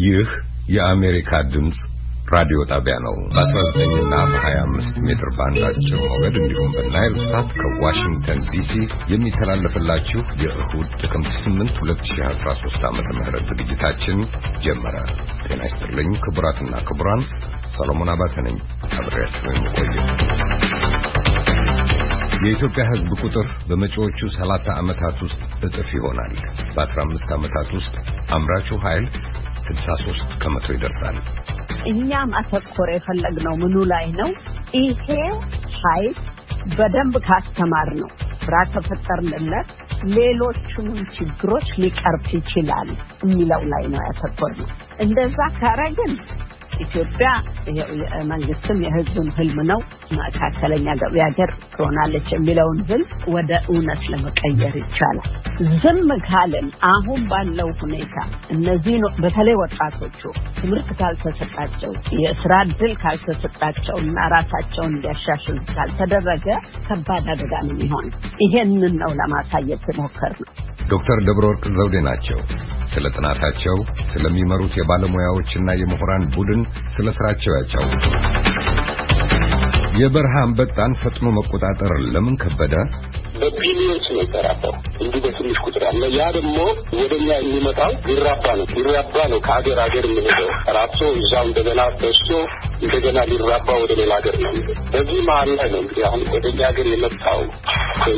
ይህ የአሜሪካ ድምጽ ራዲዮ ጣቢያ ነው። በ19 እና በ25 ሜትር ባንድ አጭር ሞገድ እንዲሁም በናይል ሳት ከዋሽንግተን ዲሲ የሚተላለፍላችሁ የእሁድ ጥቅምት 8 2013 ዓ.ም ዝግጅታችን ጀመረ። ጤና ይስጥልኝ ክቡራትና ክቡራን፣ ሰሎሞን አባተ ነኝ። አብሬያችሁ የምቆየው የኢትዮጵያ ሕዝብ ቁጥር በመጪዎቹ 30 ዓመታት ውስጥ እጥፍ ይሆናል። በ15 ዓመታት ውስጥ አምራቹ ኃይል 63 ከመቶ ይደርሳል። እኛም አተኮር የፈለግነው ምኑ ላይ ነው? ይሄ ኃይል በደንብ ካስተማር ነው ስራ ከፈጠርንለት ሌሎቹንም ችግሮች ሊቀርፍ ይችላል የሚለው ላይ ነው ያተኮርነው። እንደዛ ካረግን ኢትዮጵያ የመንግስትም የህዝብም ህልም ነው መካከለኛ ገቢ ሀገር ትሆናለች የሚለውን ህልም ወደ እውነት ለመቀየር ይቻላል። ዝም ካልን አሁን ባለው ሁኔታ እነዚህ በተለይ ወጣቶቹ ትምህርት ካልተሰጣቸው የስራ ዕድል ካልተሰጣቸው እና ራሳቸውን እንዲያሻሽሉ ካልተደረገ ከባድ አደጋ ነው የሚሆነው። ይሄንን ነው ለማሳየት የሞከርነው። ዶክተር ደብረወርቅ ዘውዴ ናቸው። ስለ ጥናታቸው፣ ስለሚመሩት የባለሙያዎችና የምሁራን ቡድን ስለ ስራቸው ያጫውቱ። የበረሃ አንበጣን ፈጥኖ መቆጣጠር ለምን ከበደ? በቢሊዮንስ ነው የተራባው፣ እንዲህ በትንሽ ቁጥር አለ። ያ ደግሞ ወደኛ የሚመጣው ሊራባ ነው ከሀገር ሀገር የሚሄደው ራሱ እዛው እንደገና በስቶ እንደገና ሊራባ ወደ ሌላ ሀገር ነው። በዚህ መሀል ላይ ነው እንግዲህ አሁን ወደኛ ሀገር የመጣው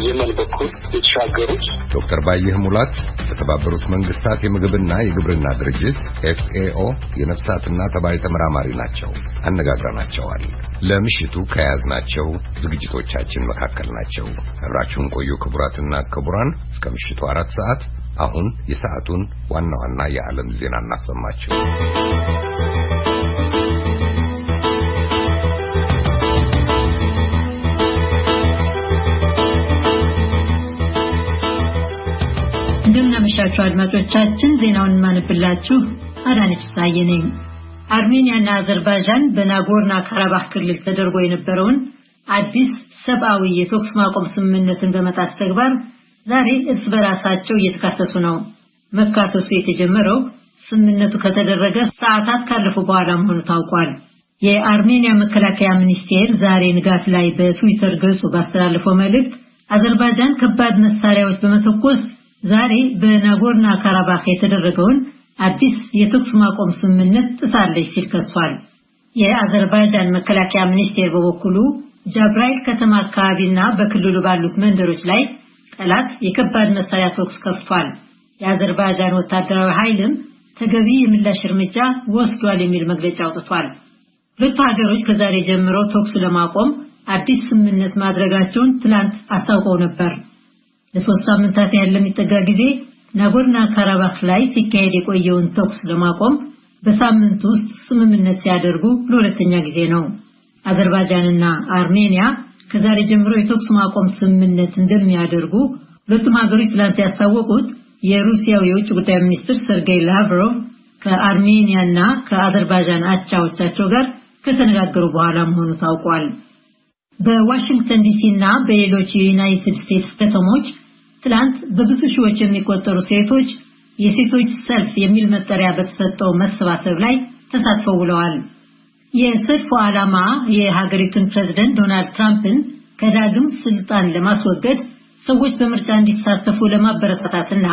የመን በኩል የተሻገሩት። ዶክተር ባየህ ሙላት የተባበሩት መንግስታት የምግብና የግብርና ድርጅት FAO የነፍሳትና ተባይ ተመራማሪ ናቸው። አነጋግረናቸዋል። ለምሽቱ ከያዝናቸው ዝግጅቶቻችን መካከል ናቸው። አብራችሁን ቆዩ ክቡራትና ክቡራን እስከ ምሽቱ 4 ሰዓት። አሁን የሰዓቱን ዋና ዋና የዓለም ዜና እናሰማችሁ። እንደምናመሻችሁ አድማጮቻችን፣ ዜናውን ማንብላችሁ አዳነች ፍሳዬ ነኝ። አርሜኒያና አዘርባይጃን በናጎርኖ ካራባህ ክልል ተደርጎ የነበረውን አዲስ ሰብአዊ የተኩስ ማቆም ስምምነትን በመጣስ ተግባር ዛሬ እርስ በራሳቸው እየተካሰሱ ነው። መካሰሱ የተጀመረው ስምምነቱ ከተደረገ ሰዓታት ካለፉ በኋላ መሆኑ ታውቋል። የአርሜኒያ መከላከያ ሚኒስቴር ዛሬ ንጋት ላይ በትዊተር ገጹ ባስተላለፈው መልእክት አዘርባይጃን ከባድ መሳሪያዎች በመተኮስ ዛሬ በናጎርኖ ካራባህ የተደረገውን አዲስ የተኩስ ማቆም ስምምነት ጥሳለች ሲል ከሷል። የአዘርባይጃን መከላከያ ሚኒስቴር በበኩሉ ጃብራይል ከተማ አካባቢና በክልሉ ባሉት መንደሮች ላይ ጠላት የከባድ መሳሪያ ተኩስ ከፍቷል። የአዘርባይጃን ወታደራዊ ኃይልም ተገቢ የምላሽ እርምጃ ወስዷል የሚል መግለጫ አውጥቷል። ሁለቱ ሀገሮች ከዛሬ ጀምሮ ተኩስ ለማቆም አዲስ ስምምነት ማድረጋቸውን ትላንት አስታውቀው ነበር። ለ3 ሳምንታት ያህል ለሚጠጋ ጊዜ ናጎርኖ ካራባህ ላይ ሲካሄድ የቆየውን ተኩስ ለማቆም በሳምንት ውስጥ ስምምነት ሲያደርጉ ለሁለተኛ ጊዜ ነው። አዘርባይጃንና አርሜኒያ ከዛሬ ጀምሮ የተኩስ ማቆም ስምምነት እንደሚያደርጉ ሁለቱም ሀገሮች ትላንት ያስታወቁት የሩሲያው የውጭ ጉዳይ ሚኒስትር ሰርጌይ ላቭሮቭ ከአርሜኒያና ከአዘርባይጃን አቻዎቻቸው ጋር ከተነጋገሩ በኋላ መሆኑ ታውቋል። በዋሽንግተን ዲሲና በሌሎች የዩናይትድ ስቴትስ ከተሞች ትላንት በብዙ ሺዎች የሚቆጠሩ ሴቶች የሴቶች ሰልፍ የሚል መጠሪያ በተሰጠው መሰባሰብ ላይ ተሳትፈው ውለዋል። የሰልፉ ዓላማ የሀገሪቱን ፕሬዝዳንት ዶናልድ ትራምፕን ከዳግም ስልጣን ለማስወገድ ሰዎች በምርጫ እንዲሳተፉ ለማበረታታትና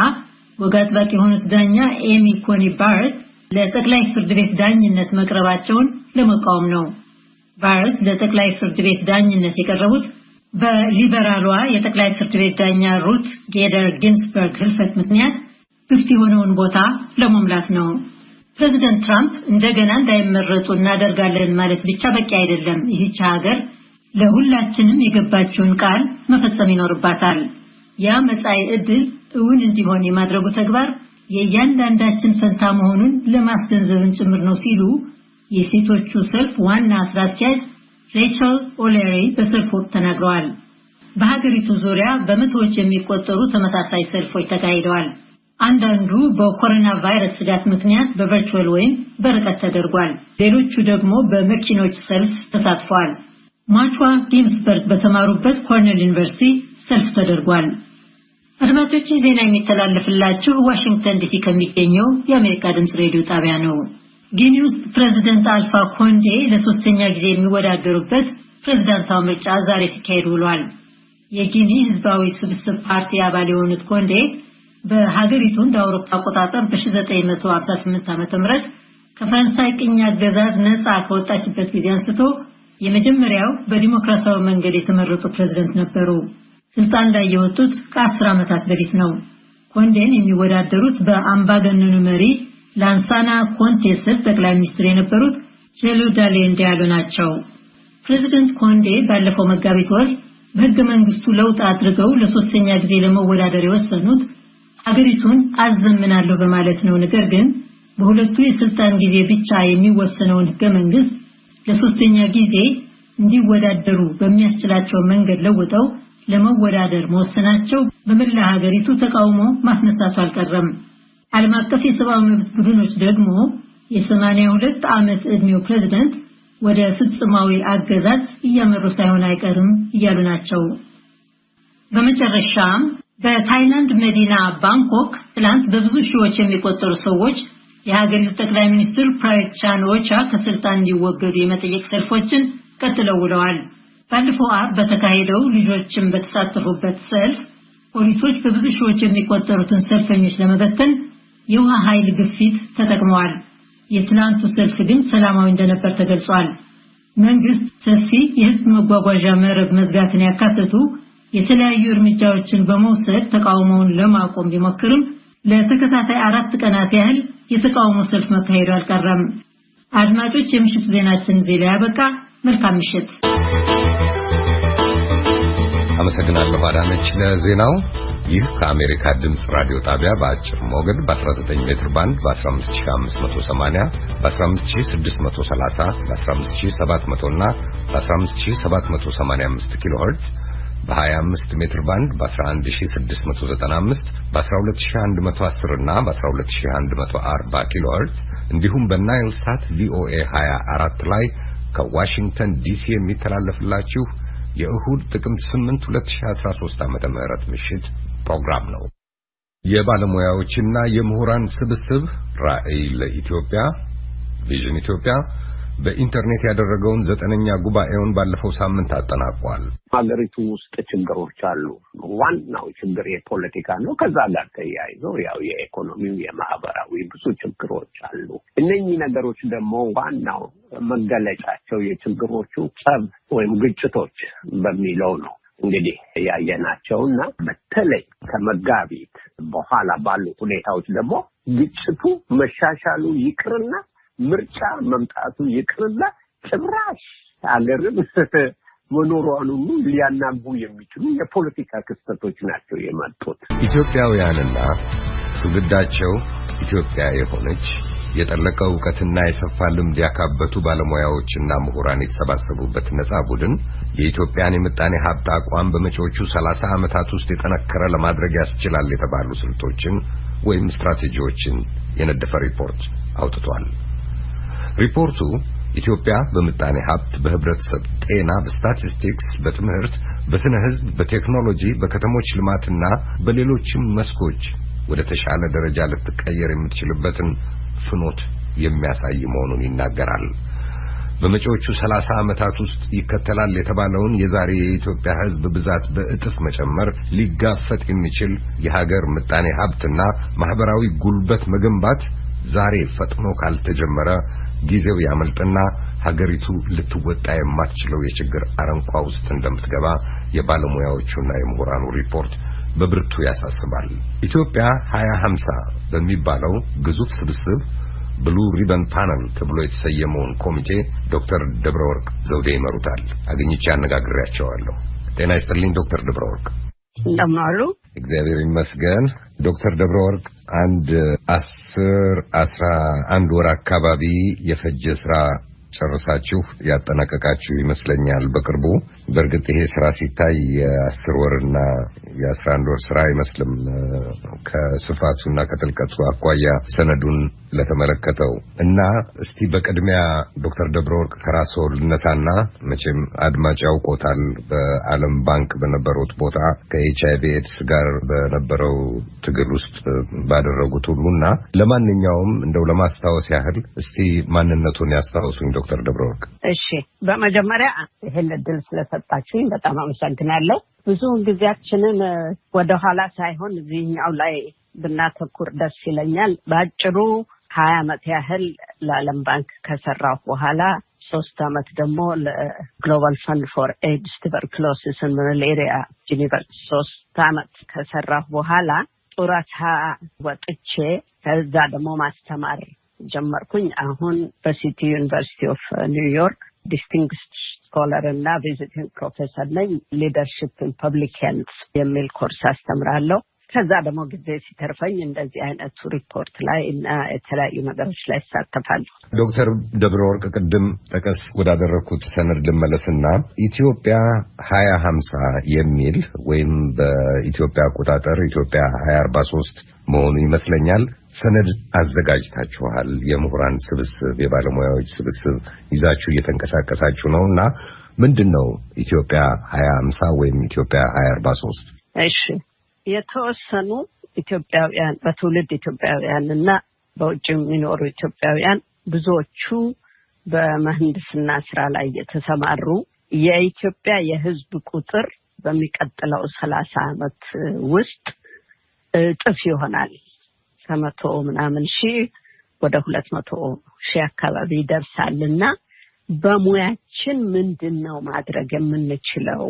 ወግ አጥባቂ የሆኑት ዳኛ ኤሚ ኮኒ ባረት ለጠቅላይ ፍርድ ቤት ዳኝነት መቅረባቸውን ለመቃወም ነው። ባረት ለጠቅላይ ፍርድ ቤት ዳኝነት የቀረቡት በሊበራሏ የጠቅላይ ፍርድ ቤት ዳኛ ሩት ጌደር ጊንስበርግ ህልፈት ምክንያት ክፍት የሆነውን ቦታ ለመሙላት ነው። ፕሬዝዳንት ትራምፕ እንደገና እንዳይመረጡ እናደርጋለን ማለት ብቻ በቂ አይደለም። ይህች ሀገር ለሁላችንም የገባችውን ቃል መፈጸም ይኖርባታል። ያ መጻኢ ዕድል እውን እንዲሆን የማድረጉ ተግባር የእያንዳንዳችን ፈንታ መሆኑን ለማስገንዘብን ጭምር ነው ሲሉ የሴቶቹ ሰልፍ ዋና ስራ አስኪያጅ ሬቸል ኦሌሪ በሰልፉ ተናግረዋል። በሀገሪቱ ዙሪያ በመቶዎች የሚቆጠሩ ተመሳሳይ ሰልፎች ተካሂደዋል። አንዳንዱ በኮሮና ቫይረስ ስጋት ምክንያት በቨርቹዋል ወይም በርቀት ተደርጓል። ሌሎቹ ደግሞ በመኪኖች ሰልፍ ተሳትፈዋል። ማቿ ጊንስበርግ በተማሩበት ኮርኔል ዩኒቨርሲቲ ሰልፍ ተደርጓል። አድማጮች ዜና የሚተላለፍላችሁ ዋሽንግተን ዲሲ ከሚገኘው የአሜሪካ ድምጽ ሬዲዮ ጣቢያ ነው። ጊኒ ውስጥ ፕሬዝዳንት አልፋ ኮንዴ ለሶስተኛ ጊዜ የሚወዳደሩበት ፕሬዝዳንታዊ ምርጫ ዛሬ ሲካሄድ ውሏል። የጊኒ ህዝባዊ ስብስብ ፓርቲ አባል የሆኑት ኮንዴ በሀገሪቱ እንደ አውሮፓ አቆጣጠር በ1958 ዓ.ም ከፈረንሳይ ቅኝ አገዛዝ ነፃ ከወጣችበት ጊዜ አንስቶ የመጀመሪያው በዲሞክራሲያዊ መንገድ የተመረጡ ፕሬዝዳንት ነበሩ። ስልጣን ላይ የወጡት ከ10 ዓመታት በፊት ነው። ኮንዴን የሚወዳደሩት በአምባገነኑ መሪ ላንሳና ኮንቴ ስር ጠቅላይ ሚኒስትር የነበሩት ጄሉ ዳሌንዴ ያሉ ናቸው። ፕሬዝዳንት ኮንዴ ባለፈው መጋቢት ወር በህገ መንግስቱ ለውጥ አድርገው ለሶስተኛ ጊዜ ለመወዳደር የወሰኑት ሀገሪቱን አዘምናለሁ በማለት ነው። ነገር ግን በሁለቱ የስልጣን ጊዜ ብቻ የሚወሰነውን ህገ መንግስት ለሶስተኛ ጊዜ እንዲወዳደሩ በሚያስችላቸው መንገድ ለውጠው ለመወዳደር መወሰናቸው በመላ ሀገሪቱ ተቃውሞ ማስነሳቱ አልቀረም። ዓለም አቀፍ የሰብአዊ መብት ቡድኖች ደግሞ የ82 ዓመት ዕድሜው ፕሬዝዳንት ወደ ፍጹማዊ አገዛዝ እያመሩ ሳይሆን አይቀርም እያሉ ናቸው። በመጨረሻም በታይላንድ መዲና ባንኮክ ትላንት በብዙ ሺዎች የሚቆጠሩ ሰዎች የሀገሪቱ ጠቅላይ ሚኒስትር ፕራዩት ቻን-ኦቻ ከስልጣን እንዲወገዱ የመጠየቅ ሰልፎችን ቀጥለው ውለዋል። ባለፈው ዓርብ በተካሄደው ልጆችን በተሳተፉበት ሰልፍ ፖሊሶች በብዙ ሺዎች የሚቆጠሩትን ሰልፈኞች ለመበተን የውሃ ኃይል ግፊት ተጠቅመዋል። የትላንቱ ሰልፍ ግን ሰላማዊ እንደነበር ተገልጿል። መንግስት ሰፊ የህዝብ መጓጓዣ መረብ መዝጋትን ያካተቱ የተለያዩ እርምጃዎችን በመውሰድ ተቃውሞውን ለማቆም ቢሞክርም ለተከታታይ 4 ቀናት ያህል የተቃውሞ ሰልፍ መካሄዱ አልቀረም። አድማጮች የምሽቱ ዜናችን እዚህ ላይ ያበቃ። መልካም ምሽት። አመሰግናለሁ አዳነች ለዜናው። ይህ ከአሜሪካ ድምጽ ራዲዮ ጣቢያ በአጭር ሞገድ በ19 ሜትር ባንድ በ15580 በ15630 በ15700 እና በ15785 ኪሎ ሄርትዝ በ25 ሜትር ባንድ በ11695 በ12110 እና በ12140 ኪሎ ሄርትዝ እንዲሁም በናይል ሳት ቪኦኤ 24 ላይ ከዋሽንግተን ዲሲ የሚተላለፍላችሁ የእሁድ ጥቅምት 8 2013 ዓመተ ምህረት ምሽት ፕሮግራም ነው። የባለሙያዎችና የምሁራን ስብስብ ራዕይ ለኢትዮጵያ ቪዥን ኢትዮጵያ በኢንተርኔት ያደረገውን 9ኛ ጉባኤውን ባለፈው ሳምንት አጠናቋል። ሀገሪቱ ውስጥ ችግሮች አሉ። ዋናው ችግር የፖለቲካ ነው። ከዛ ጋር ተያይዞ ያው የኢኮኖሚው የማህበራዊ ብዙ ችግሮች አሉ። እነኚህ ነገሮች ደግሞ ዋናው መገለጫቸው የችግሮቹ ጸብ ወይም ግጭቶች በሚለው ነው እንግዲህ ያየናቸውና በተለይ ከመጋቢት በኋላ ባሉ ሁኔታዎች ደግሞ ግጭቱ መሻሻሉ ይቅርና ምርጫ መምጣቱ ይቅርና ጭራሽ ሀገርን መኖሯን ሁሉ ሊያናጉ የሚችሉ የፖለቲካ ክስተቶች ናቸው የመጡት። ኢትዮጵያውያንና ትውልዳቸው ኢትዮጵያ የሆነች የጠለቀ ዕውቀትና የሰፋ ልምድ ያካበቱ ባለሙያዎችና ምሁራን የተሰባሰቡበት ነፃ ቡድን የኢትዮጵያን የምጣኔ ሀብት አቋም በመጪዎቹ 30 ዓመታት ውስጥ የጠነከረ ለማድረግ ያስችላል የተባሉ ስልቶችን ወይም ስትራቴጂዎችን የነደፈ ሪፖርት አውጥቷል። ሪፖርቱ ኢትዮጵያ በምጣኔ ሀብት፣ በህብረተሰብ ጤና፣ በስታቲስቲክስ፣ በትምህርት፣ በስነ ህዝብ፣ በቴክኖሎጂ፣ በከተሞች ልማትና በሌሎችም መስኮች ወደ ተሻለ ደረጃ ልትቀየር የምትችልበትን ፍኖት የሚያሳይ መሆኑን ይናገራል። በመጪዎቹ 30 ዓመታት ውስጥ ይከተላል የተባለውን የዛሬ የኢትዮጵያ ህዝብ ብዛት በእጥፍ መጨመር ሊጋፈጥ የሚችል የሀገር ምጣኔ ሀብትና ማህበራዊ ጉልበት መገንባት ዛሬ ፈጥኖ ካልተጀመረ ጊዜው ያመልጥና ሀገሪቱ ልትወጣ የማትችለው የችግር አረንቋ ውስጥ እንደምትገባ የባለሙያዎቹና የምሁራኑ ሪፖርት በብርቱ ያሳስባል። ኢትዮጵያ 2050 በሚባለው ግዙፍ ስብስብ ብሉ ሪበን ፓነል ተብሎ የተሰየመውን ኮሚቴ ዶክተር ደብረወርቅ ዘውዴ ይመሩታል። አግኝቼ አነጋግሬያቸዋለሁ። ጤና ይስጥልኝ ዶክተር ደብረወርቅ። እንደማሉ እግዚአብሔር ይመስገን። ዶክተር ደብረወርቅ 11 ወር አካባቢ የፈጀ ስራ ጨርሳችሁ ያጠናቀቃችሁ ይመስለኛል በቅርቡ። በእርግጥ ይሄ ስራ ሲታይ የ10 ወርና የ11 ወር ስራ አይመስልም። ከስፋቱና ከጥልቀቱ አኳያ ሰነዱን ለተመለከተው እና እስቲ በቅድሚያ ዶክተር ደብረወርቅ ከራስዎ ልነሳና መቼም አድማጭ ያውቆታል በዓለም ባንክ በነበሩት ቦታ ከኤችአይቪ ኤድስ ጋር በነበረው ትግል ውስጥ ባደረጉት ሁሉና ለማንኛውም እንደው ለማስታወስ ያህል እስቲ ማንነቱን ያስታውሱኝ ዶክተር ደብረወርቅ። እሺ፣ በመጀመሪያ ይሄን እድል ስለሰጣችሁኝ በጣም አመሰግናለሁ። ብዙውን ጊዜያችንን ወደ ኋላ ሳይሆን እዚህኛው ላይ ብናተኩር ደስ ይለኛል። በአጭሩ 20 ዓመት ያህል ለዓለም ባንክ ከሰራሁ በኋላ 3 ዓመት ደግሞ ለግሎባል ፈንድ ፎር ኤድስ ቱበርኩሎሲስ እና ማላሪያ ጄኔቫ 3 ዓመት ከሰራሁ በኋላ ጡረታ ወጥቼ ከዛ ደግሞ ማስተማር ጀመርኩኝ። አሁን በሲቲ ዩኒቨርሲቲ ኦፍ ኒውዮርክ ዲስቲንግዊሽድ ስኮላር እና ቪዚቲንግ ፕሮፌሰር ነኝ። ሊደርሺፕ ኢን ፐብሊክ ሄልዝ የሚል ኮርስ አስተምራለሁ። ከዛ ደግሞ ጊዜ ሲተርፈኝ እንደዚህ አይነቱ ሪፖርት ላይ እና የተለያዩ ነገሮች ላይ እሳተፋለሁ። ዶክተር ደብረወርቅ ቅድም ጠቀስ ወዳደረኩት ሰነድ ልመለስና ኢትዮጵያ 2050 የሚል ወይም በኢትዮጵያ አቆጣጠር ኢትዮጵያ 2043 መሆኑ ይመስለኛል ሰነድ አዘጋጅታችኋል። የምሁራን ስብስብ፣ የባለሙያዎች ስብስብ ይዛችሁ እየተንቀሳቀሳችሁ ነውና ምንድነው ኢትዮጵያ 2050 ወይም ኢትዮጵያ 2043? እሺ፣ የተወሰኑ ኢትዮጵያውያን በትውልድ ኢትዮጵያውያን እና በውጭ የሚኖሩ ኢትዮጵያውያን ብዙዎቹ በመህንድስና ስራ ላይ የተሰማሩ የኢትዮጵያ የሕዝብ ቁጥር በሚቀጥለው 30 ዓመት ውስጥ እጥፍ ይሆናል። 100 ምናምን ሺህ ወደ 200 ሺህ አካባቢ ይደርሳልና በሙያችን ምንድነው ማድረግ የምንችለው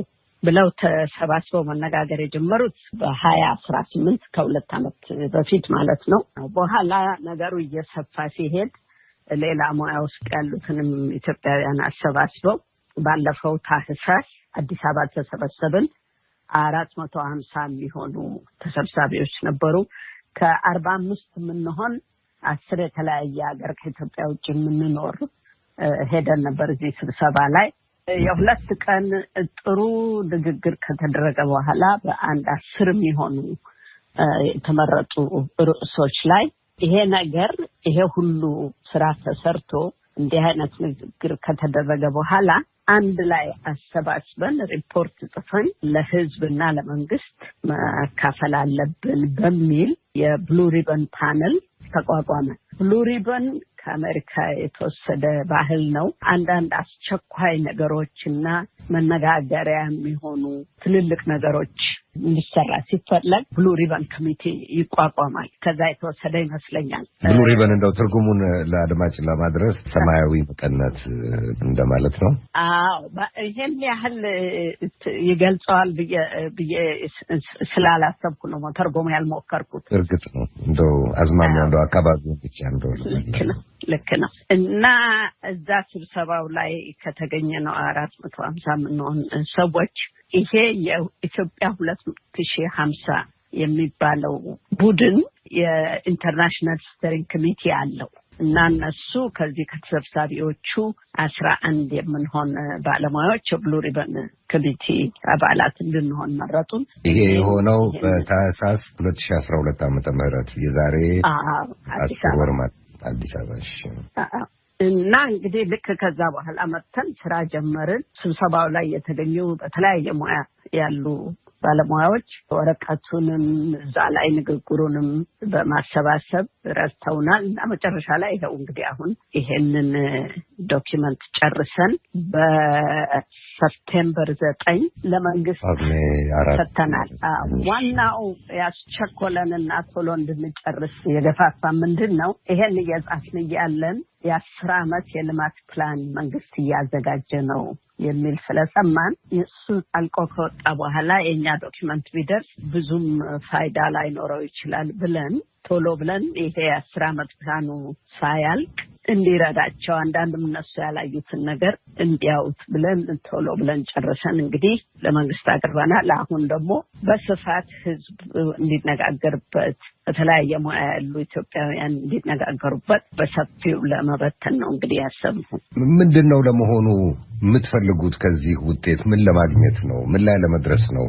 ብለው ተሰባስበው መነጋገር የጀመሩት በ2018 ከሁለት ዓመት በፊት ማለት ነው። በኋላ ነገሩ እየሰፋ ሲሄድ ሌላ ሙያ ውስጥ ያሉትንም ኢትዮጵያውያን አሰባስበው ባለፈው ታህሳስ አዲስ አበባ ተሰበሰብን። 450 የሚሆኑ ተሰብሳቢዎች ነበሩ። ከ45 የምንሆን 10 የተለያየ ሀገር ከኢትዮጵያ ውጭ የምንኖር ሄደን ነበር እዚህ ስብሰባ ላይ። የሁለት ቀን ጥሩ ንግግር ከተደረገ በኋላ በአንድ 10 የሚሆኑ የተመረጡ ርዕሶች ላይ ይሄ ሁሉ ስራ ተሰርቶ እንዲህ አይነት ንግግር ከተደረገ በኋላ አንድ ላይ አሰባስበን ሪፖርት ጽፈን ለሕዝብና ለመንግስት ማካፈል አለብን በሚል የብሉ ሪበን ፓነል ተቋቋመ። ብሉ ሪበን ከአሜሪካ የተወሰደ ባህል ነው። አንዳንድ አስቸኳይ ነገሮችና መነጋገሪያ የሚሆኑ ትልልቅ ነገሮች እንዲሰራ ሲፈለግ ብሉ ሪበን ኮሚቴ ይቋቋማል። ከዛ የተወሰደ ይመስለኛል። ብሉ ሪበን እንደው ትርጉሙን ለአድማጭ ለማድረስ ሰማያዊ መቀነት እንደማለት ነው። አዎ፣ ይሄን ያህል ይገልጸዋል ብዬ ስላላሰብኩ ነው ተርጎሙ ያልሞከርኩት። እርግጥ ነው እንደው አዝማሚያው እንደው አካባቢው ብቻ እንደው ልክ ነው። እና እዛ ስብሰባው ላይ ከተገኘ ነው 450 ምንሆን ሰዎች ይሄ የኢትዮጵያ 2050 የሚባለው ቡድን የኢንተርናሽናል ስቴሪንግ ኮሚቴ አለው እና እነሱ ከዚህ ከተሰብሳቢዎቹ 11 የምንሆን ባለሙያዎች የብሉ ሪበን ኮሚቴ አባላት እንድንሆን መረጡን። ይሄ የሆነው በታህሳስ 2012 ዓመተ ምህረት የዛሬ 10 ወር ማለት አዲስ አበባ። እና እንግዲህ ልክ ከዛ በኋላ መተን ስራ ጀመርን። ስብሰባው ላይ የተገኙ በተለያየ ሙያ ያሉ ባለሙያዎች ወረቀቱንም እዛ ላይ ንግግሩንም በማሰባሰብ ረድተውናል እና መጨረሻ ላይ ይኸው እንግዲህ አሁን ይሄንን ዶክመንት ጨርሰን በሰፕቴምበር 9 ለመንግስት ሰጥተናል። ዋናው ያስቸኮለንና ቶሎ እንድንጨርስ የገፋፋ ምንድን ነው? ይሄን እየጻፍን እያለን የ10 ዓመት የልማት ፕላን መንግስት እያዘጋጀ ነው የሚል ስለሰማን እሱ አልቆ ከወጣ በኋላ የኛ ዶክመንት ቢደርስ ብዙም ፋይዳ ላይኖረው ይችላል ብለን ቶሎ ብለን ይሄ 10 ዓመት ፕላኑ ሳያልቅ እንዲረዳቸው አንዳንድም እነሱ ያላዩትን ነገር እንዲያዩት ብለን ቶሎ ብለን ጨርሰን እንግዲህ ለመንግስት አቅርበናል። አሁን ደግሞ በስፋት ህዝብ እንዲነጋገርበት በተለያየ ሙያ ያሉ ኢትዮጵያውያን እንዲነጋገሩበት በሰፊው ለመበተን ነው እንግዲህ ያሰብነው። ምንድነው ለመሆኑ የምትፈልጉት ከዚህ ውጤት? ምን ለማግኘት ነው? ምን ላይ ለመድረስ ነው?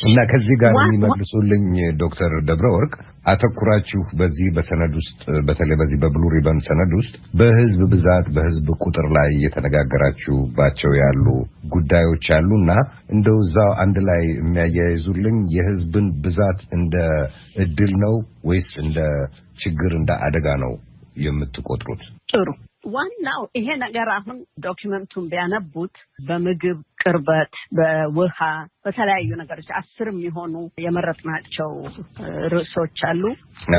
እና ከዚህ ጋር የሚመልሱልኝ ዶክተር ደብረወርቅ አተኩራችሁ በዚህ በሰነድ ውስጥ በተለይ በዚህ በብሉ ሪበን ሰነድ ውስጥ በህዝብ ብዛት በህዝብ ቁጥር ላይ እየተነጋገራችሁባቸው ያሉ ጉዳዮች አሉና እንደው እዛው አንድ ላይ የሚያያይዙልኝ የህዝብን ብዛት እንደ እድል ነው ወይስ እንደ ችግር እንደ አደጋ ነው የምትቆጥሩት? ጥሩ። ዋናው ይሄ ነገር አሁን ዶክመንቱን ቢያነቡት በምግብ ቅርበት፣ በውሃ፣ በተለያዩ ነገሮች 10 የሚሆኑ የመረጥናቸው ርዕሶች አሉ።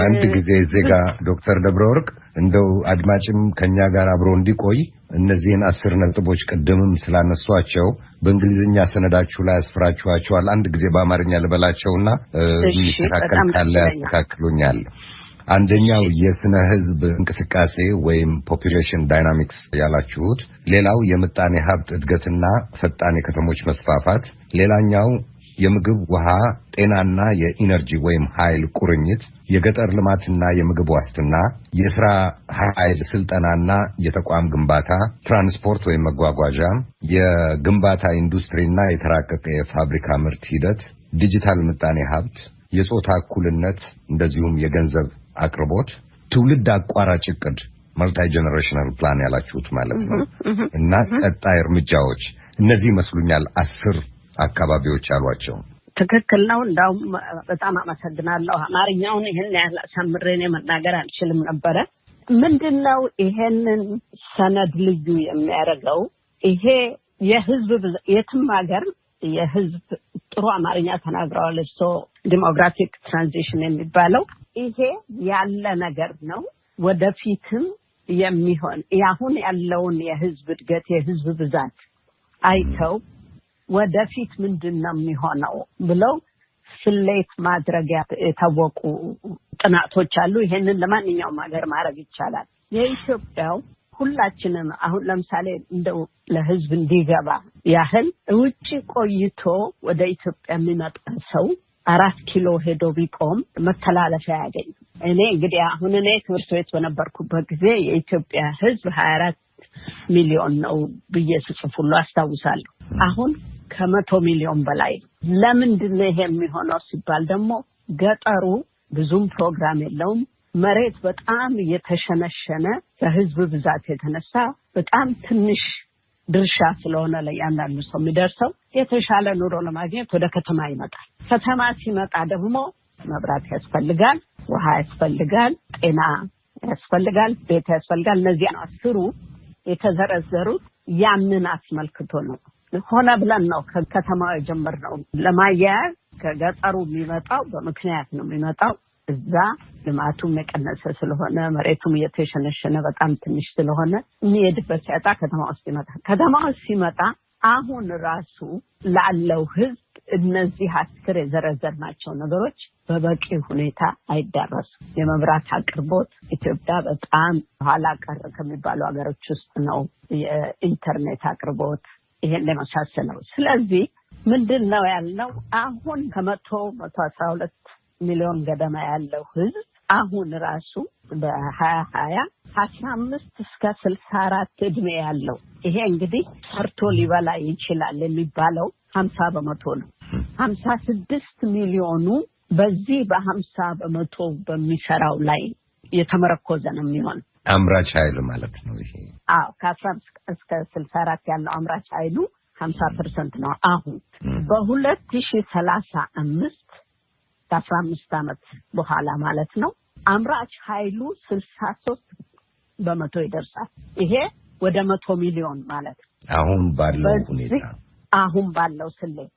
አንድ ጊዜ ዜጋ ዶክተር ደብረወርቅ እንደው አድማጭም ከኛ ጋር አብሮ እንዲቆይ እነዚህን 10 ነጥቦች ቀደምም ስላነሷቸው በእንግሊዝኛ ሰነዳችሁ ላይ አስፍራችኋቸዋል። አንድ ጊዜ በአማርኛ ልበላቸውና የሚስተካከል ካለ ያስተካክሉኛል። አንደኛው የስነ ህዝብ እንቅስቃሴ ወይም ፖፑሌሽን ዳይናሚክስ ያላችሁት፣ ሌላው የምጣኔ ሀብት እድገትና ፈጣን የከተሞች መስፋፋት፣ ሌላኛው የምግብ ውሃ፣ ጤናና የኢነርጂ ወይም ኃይል ቁርኝት፣ የገጠር ልማትና የምግብ ዋስትና፣ የሥራ ኃይል ስልጠናና የተቋም ግንባታ፣ ትራንስፖርት ወይም መጓጓዣ፣ የግንባታ ኢንዱስትሪና የተራቀቀ የፋብሪካ ምርት ሂደት፣ ዲጂታል ምጣኔ ሀብት፣ የጾታ እኩልነት እንደዚሁም የገንዘብ አቅርቦት፣ ትውልድ አቋራጭ ዕቅድ መልቲ ጄነሬሽናል ፕላን ያላችሁት ማለት ነው እና ቀጣይ እርምጃዎች፣ እነዚህ ይመስሉኛል 10 አካባቢዎች አሏቸው። ትክክል ነው። እንዳውም በጣም አመሰግናለሁ። አማርኛውን ይሄን ያህል አሳምሬን መናገር አልችልም ነበረ። ምንድነው ይሄንን ሰነድ ልዩ የሚያደርገው? ይሄ የህዝብ የትም ሀገር የህዝብ ጥሩ አማርኛ ተናግረዋል። ዲሞግራፊክ ትራንዚሽን የሚባለው ይሄ ያለ ነገር ነው። ወደፊትም የሚሆን ያሁን ያለውን የህዝብ እድገት የህዝብ ብዛት አይተው ወደፊት ምንድነው የሚሆነው ብለው ስሌት ማድረግ የታወቁ ጥናቶች አሉ። ይሄንን ለማንኛውም ሀገር ማድረግ ይቻላል። የኢትዮጵያው ሁላችንም አሁን ለምሳሌ እንደው ለህዝብ እንዲገባ ያህል ውጪ ቆይቶ ወደ ኢትዮጵያ የሚመጣ ሰው 4 ኪሎ ሄዶ ቢቆም መተላለፊያ ያገኝ። እኔ እንግዲህ አሁን እኔ ትምህርት ቤት በነበርኩበት ጊዜ የኢትዮጵያ ህዝብ 24 ሚሊዮን ነው ብዬ ስጽፍ ሁሉ አስታውሳለሁ። አሁን ከ100 ሚሊዮን በላይ። ለምንድን ነው ይሄ የሚሆነው ሲባል ደግሞ ገጠሩ ብዙም ፕሮግራም የለውም። መሬት በጣም የተሸነሸነ በህዝብ ብዛት የተነሳ በጣም ትንሽ ድርሻ ስለሆነ ለእያንዳንዱ ሰው የሚደርሰው የተሻለ ኑሮ ለማግኘት ወደ ከተማ ይመጣል። ከተማ ሲመጣ ደግሞ መብራት ያስፈልጋል፣ ውሃ ያስፈልጋል፣ ጤና ያስፈልጋል፣ ቤት ያስፈልጋል። እነዚህ 10 የተዘረዘሩት ያንን አስመልክቶ ነው። ሆነ ብለን ነው ከከተማው የጀመርነው። ለማያያዝ ከገጠሩ የሚመጣው በምክንያት ነው የሚመጣው። እዛ ልማቱም የቀነሰ ስለሆነ መሬቱም የተሸነሸነ በጣም ትንሽ ስለሆነ የሚሄድበት ሲያጣ ከተማ ውስጥ ይመጣል። ከተማ ውስጥ ሲመጣ አሁን ራሱ ላለው ህዝብ እነዚህ 10 የዘረዘርናቸው ነገሮች በበቂ ሁኔታ አይዳረሱም። የመብራት አቅርቦት ኢትዮጵያ በጣም ኋላ ቀር ከሚባሉ ሀገሮች ውስጥ ነው። የኢንተርኔት አቅርቦት ይሄን ለመሳሰለው። ስለዚህ ምንድነው ያልነው? አሁን ከ112 ሚሊዮን ገደማ ያለው ህዝብ አሁን ራሱ በ2020 15 እስከ 64 እድሜ ያለው ይሄ እንግዲህ ሰርቶ ሊበላ ይችላል የሚባለው 50% ነው። 56 ሚሊዮኑ በዚህ በ50% በሚሰራው ላይ የተመረኮዘ ነው የሚሆን አምራች ኃይል ማለት ነው። ይሄ ከ15 እስከ 64 ያለው አምራች ኃይሉ 50% ነው። አሁን በ2035 ከ15 ዓመት በኋላ ማለት ነው አምራች ኃይሉ 63% ይደርሳል። ይሄ ወደ 100 ሚሊዮን ማለት ነው። አሁን ባለው ስሌት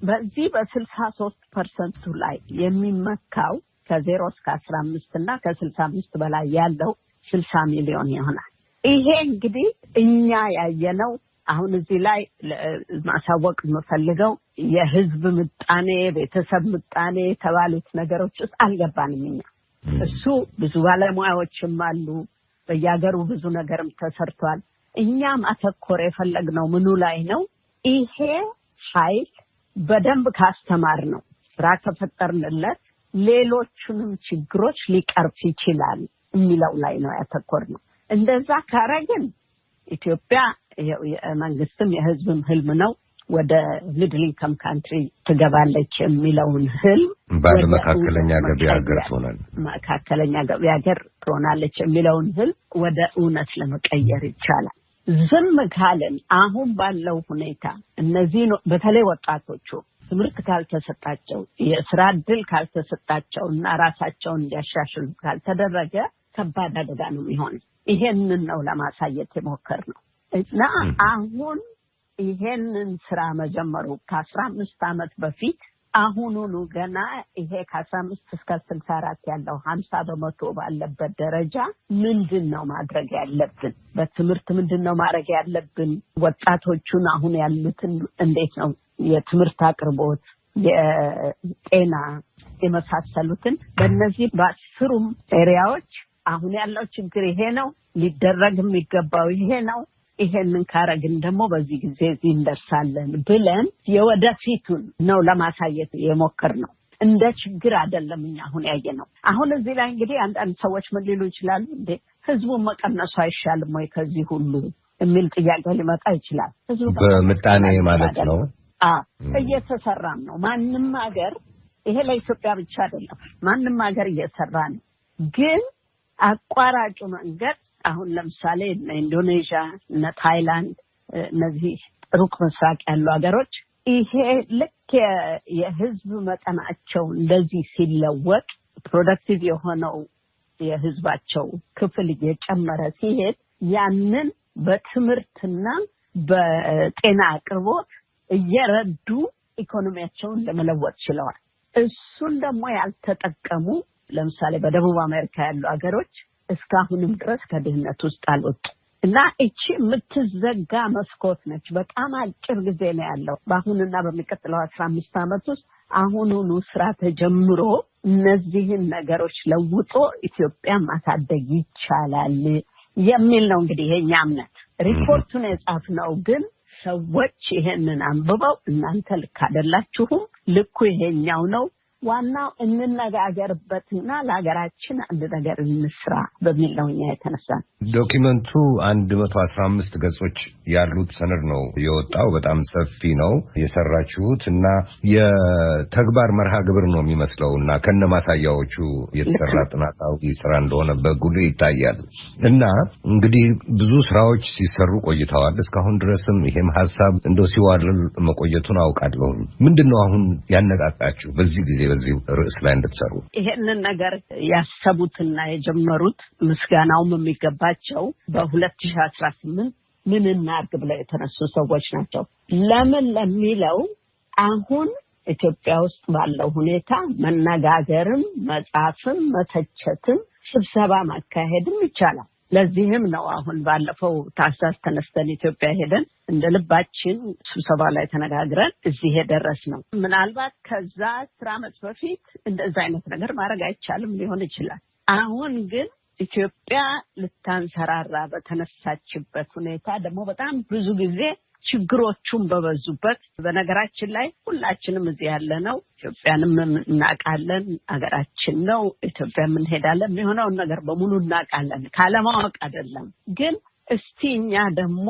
በዚህ በ63% ላይ የሚመካው ከ0 እስከ 15 እና ከ65 በላይ ያለው 60 ሚሊዮን ይሆናል። ይሄ እንግዲህ እኛ ያየነው አሁን እዚህ ላይ ማሳወቅ የምፈልገው የህዝብ ምጣኔ፣ ቤተሰብ ምጣኔ የተባሉት ነገሮች ውስጥ አልገባንም እኛ። እሱ ብዙ ባለሙያዎችም አሉ፣ በየሀገሩ ብዙ ነገርም ተሰርቷል። እኛም አተኮር የፈለግነው ምኑ ላይ ነው? ይሄ ኃይል በደንብ ካስተማር ነው፣ ስራ ከፈጠርንለት፣ ሌሎቹንም ችግሮች ሊቀርፍ ይችላል የሚለው ላይ ነው ያተኮርነው። እንደዛ ካረግን ኢትዮጵያ የመንግስትም የህዝብም ህልም ነው ወደ ሚድል ኢንካም ካንትሪ ትገባለች የሚለውን ህልም ባለመካከለኛ ገቢ ሀገር ትሆናለች መካከለኛ ገቢ ሀገር ትሆናለች የሚለውን ህልም ወደ እውነት ለመቀየር ይቻላል። ዝም ካለን አሁን ባለው ሁኔታ እነዚህ በተለይ ወጣቶቹ ትምህርት ካልተሰጣቸው የስራ ዕድል ካልተሰጣቸው እና ራሳቸውን እንዲያሻሽሉ ካልተደረገ ከባድ አደጋ ነው የሚሆነው። ይሄንን ነው ለማሳየት የሞከርነው እና አሁን ይሄንን ስራ መጀመሩ ከ15 ዓመት በፊት አሁኑኑ ገና ይሄ ከ15 እስከ 64 ያለው 50% ባለበት ደረጃ ምንድነው ማድረግ ያለብን? በትምህርት ምንድነው ማድረግ ያለብን? ወጣቶቹን አሁን ያሉትን እንዴት ነው የትምህርት አቅርቦት፣ የጤና የመሳሰሉትን በእነዚህ በአስሩም ኤሪያዎች አሁን ያለው ችግር ይሄ ነው፣ ሊደረግ የሚገባው ይሄ ነው፣ ይሄንን ካረግን ደግሞ በዚህ ጊዜ እዚህ እንደርሳለን ብለን የወደፊቱን ነው ለማሳየት የሞከርነው። እንደ ችግር አይደለም እኛ አሁን ያየነው። አሁን እዚህ ላይ እንግዲህ አንዳንድ ሰዎች ምን ሊሉ ይችላሉ፣ እንዴ ህዝቡን መቀነሱ አይሻልም ወይ ከዚህ ሁሉ የሚል ጥያቄ ሊመጣ ይችላል። ህዝቡ በምጣኔ ማለት ነው እየተሰራም ነው። ማንም ሀገር ይሄ ለኢትዮጵያ ብቻ አይደለም፣ ማንም ሀገር እየሰራ ነው። ግን አቋራጩ መንገድ አሁን ለምሳሌ ኢንዶኔዥያ እና ታይላንድ እነዚህ ሩቅ ምስራቅ ያሉ ሀገሮች ይሄ ልክ የህዝብ መጠናቸው እንደዚህ ሲለወጥ ፕሮዳክቲቭ የሆነው የህዝባቸው ክፍል እየጨመረ ሲሄድ ያንን በትምህርትና በጤና አቅርቦት እየረዱ ኢኮኖሚያቸውን ለመለወጥ ችለዋል። እሱን ደግሞ ያልተጠቀሙ ለምሳሌ በደቡብ አሜሪካ ያሉ ሀገሮች እስካሁንም ድረስ ከድህነት ውስጥ አልወጡ እና እቺ የምትዘጋ መስኮት ነች። በጣም አጭር ጊዜ ነው ያለው። በአሁንና በሚቀጥለው 15 ዓመት ውስጥ አሁኑኑ ስራ ተጀምሮ እነዚህን ነገሮች ለውጦ ኢትዮጵያ ማሳደግ ይቻላል የሚል ነው እንግዲህ የኛ እምነት። ሪፖርቱን የጻፍነው ግን ሰዎች ይሄንን አንብበው እናንተ ልክ አይደላችሁም፣ ልኩ ይሄኛው ነው፣ ዋናው እንነጋገርበትና ለሀገራችን አንድ ነገር እንስራ በሚል ነው እኛ የተነሳን። ዶክመንቱ 115 ገጾች ያሉት ሰነድ ነው የወጣው። በጣም ሰፊ ነው የሰራችሁት እና የተግባር መርሃ ግብር ነው የሚመስለው እና ከነማሳያዎቹ የተሰራ ጥናታዊ ስራ እንደሆነ በጉልህ ይታያል። እና እንግዲህ ብዙ ስራዎች ሲሰሩ ቆይተዋል። እስካሁን ድረስም ይሄም ሀሳብ እንደው ሲዋልል መቆየቱን አውቃለሁ። ምንድነው አሁን ያነቃቃችሁ በዚህ ጊዜ በዚህ ርዕስ ላይ እንድትሰሩ? ይሄንን ነገር ያሰቡትና የጀመሩት ምስጋናውም የሚገባቸው በ2018 ምን እናድርግ ብለው የተነሱ ሰዎች ናቸው። ለምን ለሚለው አሁን ኢትዮጵያ ውስጥ ባለው ሁኔታ መነጋገርም፣ መጻፍም፣ መተቸትም፣ ስብሰባ ማካሄድም ይቻላል። ለዚህም ነው አሁን ባለፈው ታህሳስ ተነስተን ኢትዮጵያ ሄደን እንደ ልባችን ስብሰባ ላይ ተነጋግረን እዚህ የደረስነው። ምናልባት ከዛ 10 ዓመት በፊት እንደዛ አይነት ነገር ማድረግ አይቻልም ሊሆን ይችላል። አሁን ግን ኢትዮጵያ ልታንሰራራ በተነሳችበት ሁኔታ ደግሞ በጣም ብዙ ጊዜ ችግሮቹን በበዙበት፣ በነገራችን ላይ ሁላችንም እዚህ ያለነው ኢትዮጵያንም እናውቃለን፣ አገራችን ነው፣ ኢትዮጵያ እንሄዳለን፣ የሚሆነውን ነገር በሙሉ እናውቃለን፣ ካለማወቅ አይደለም። ግን እስቲ እኛ ደግሞ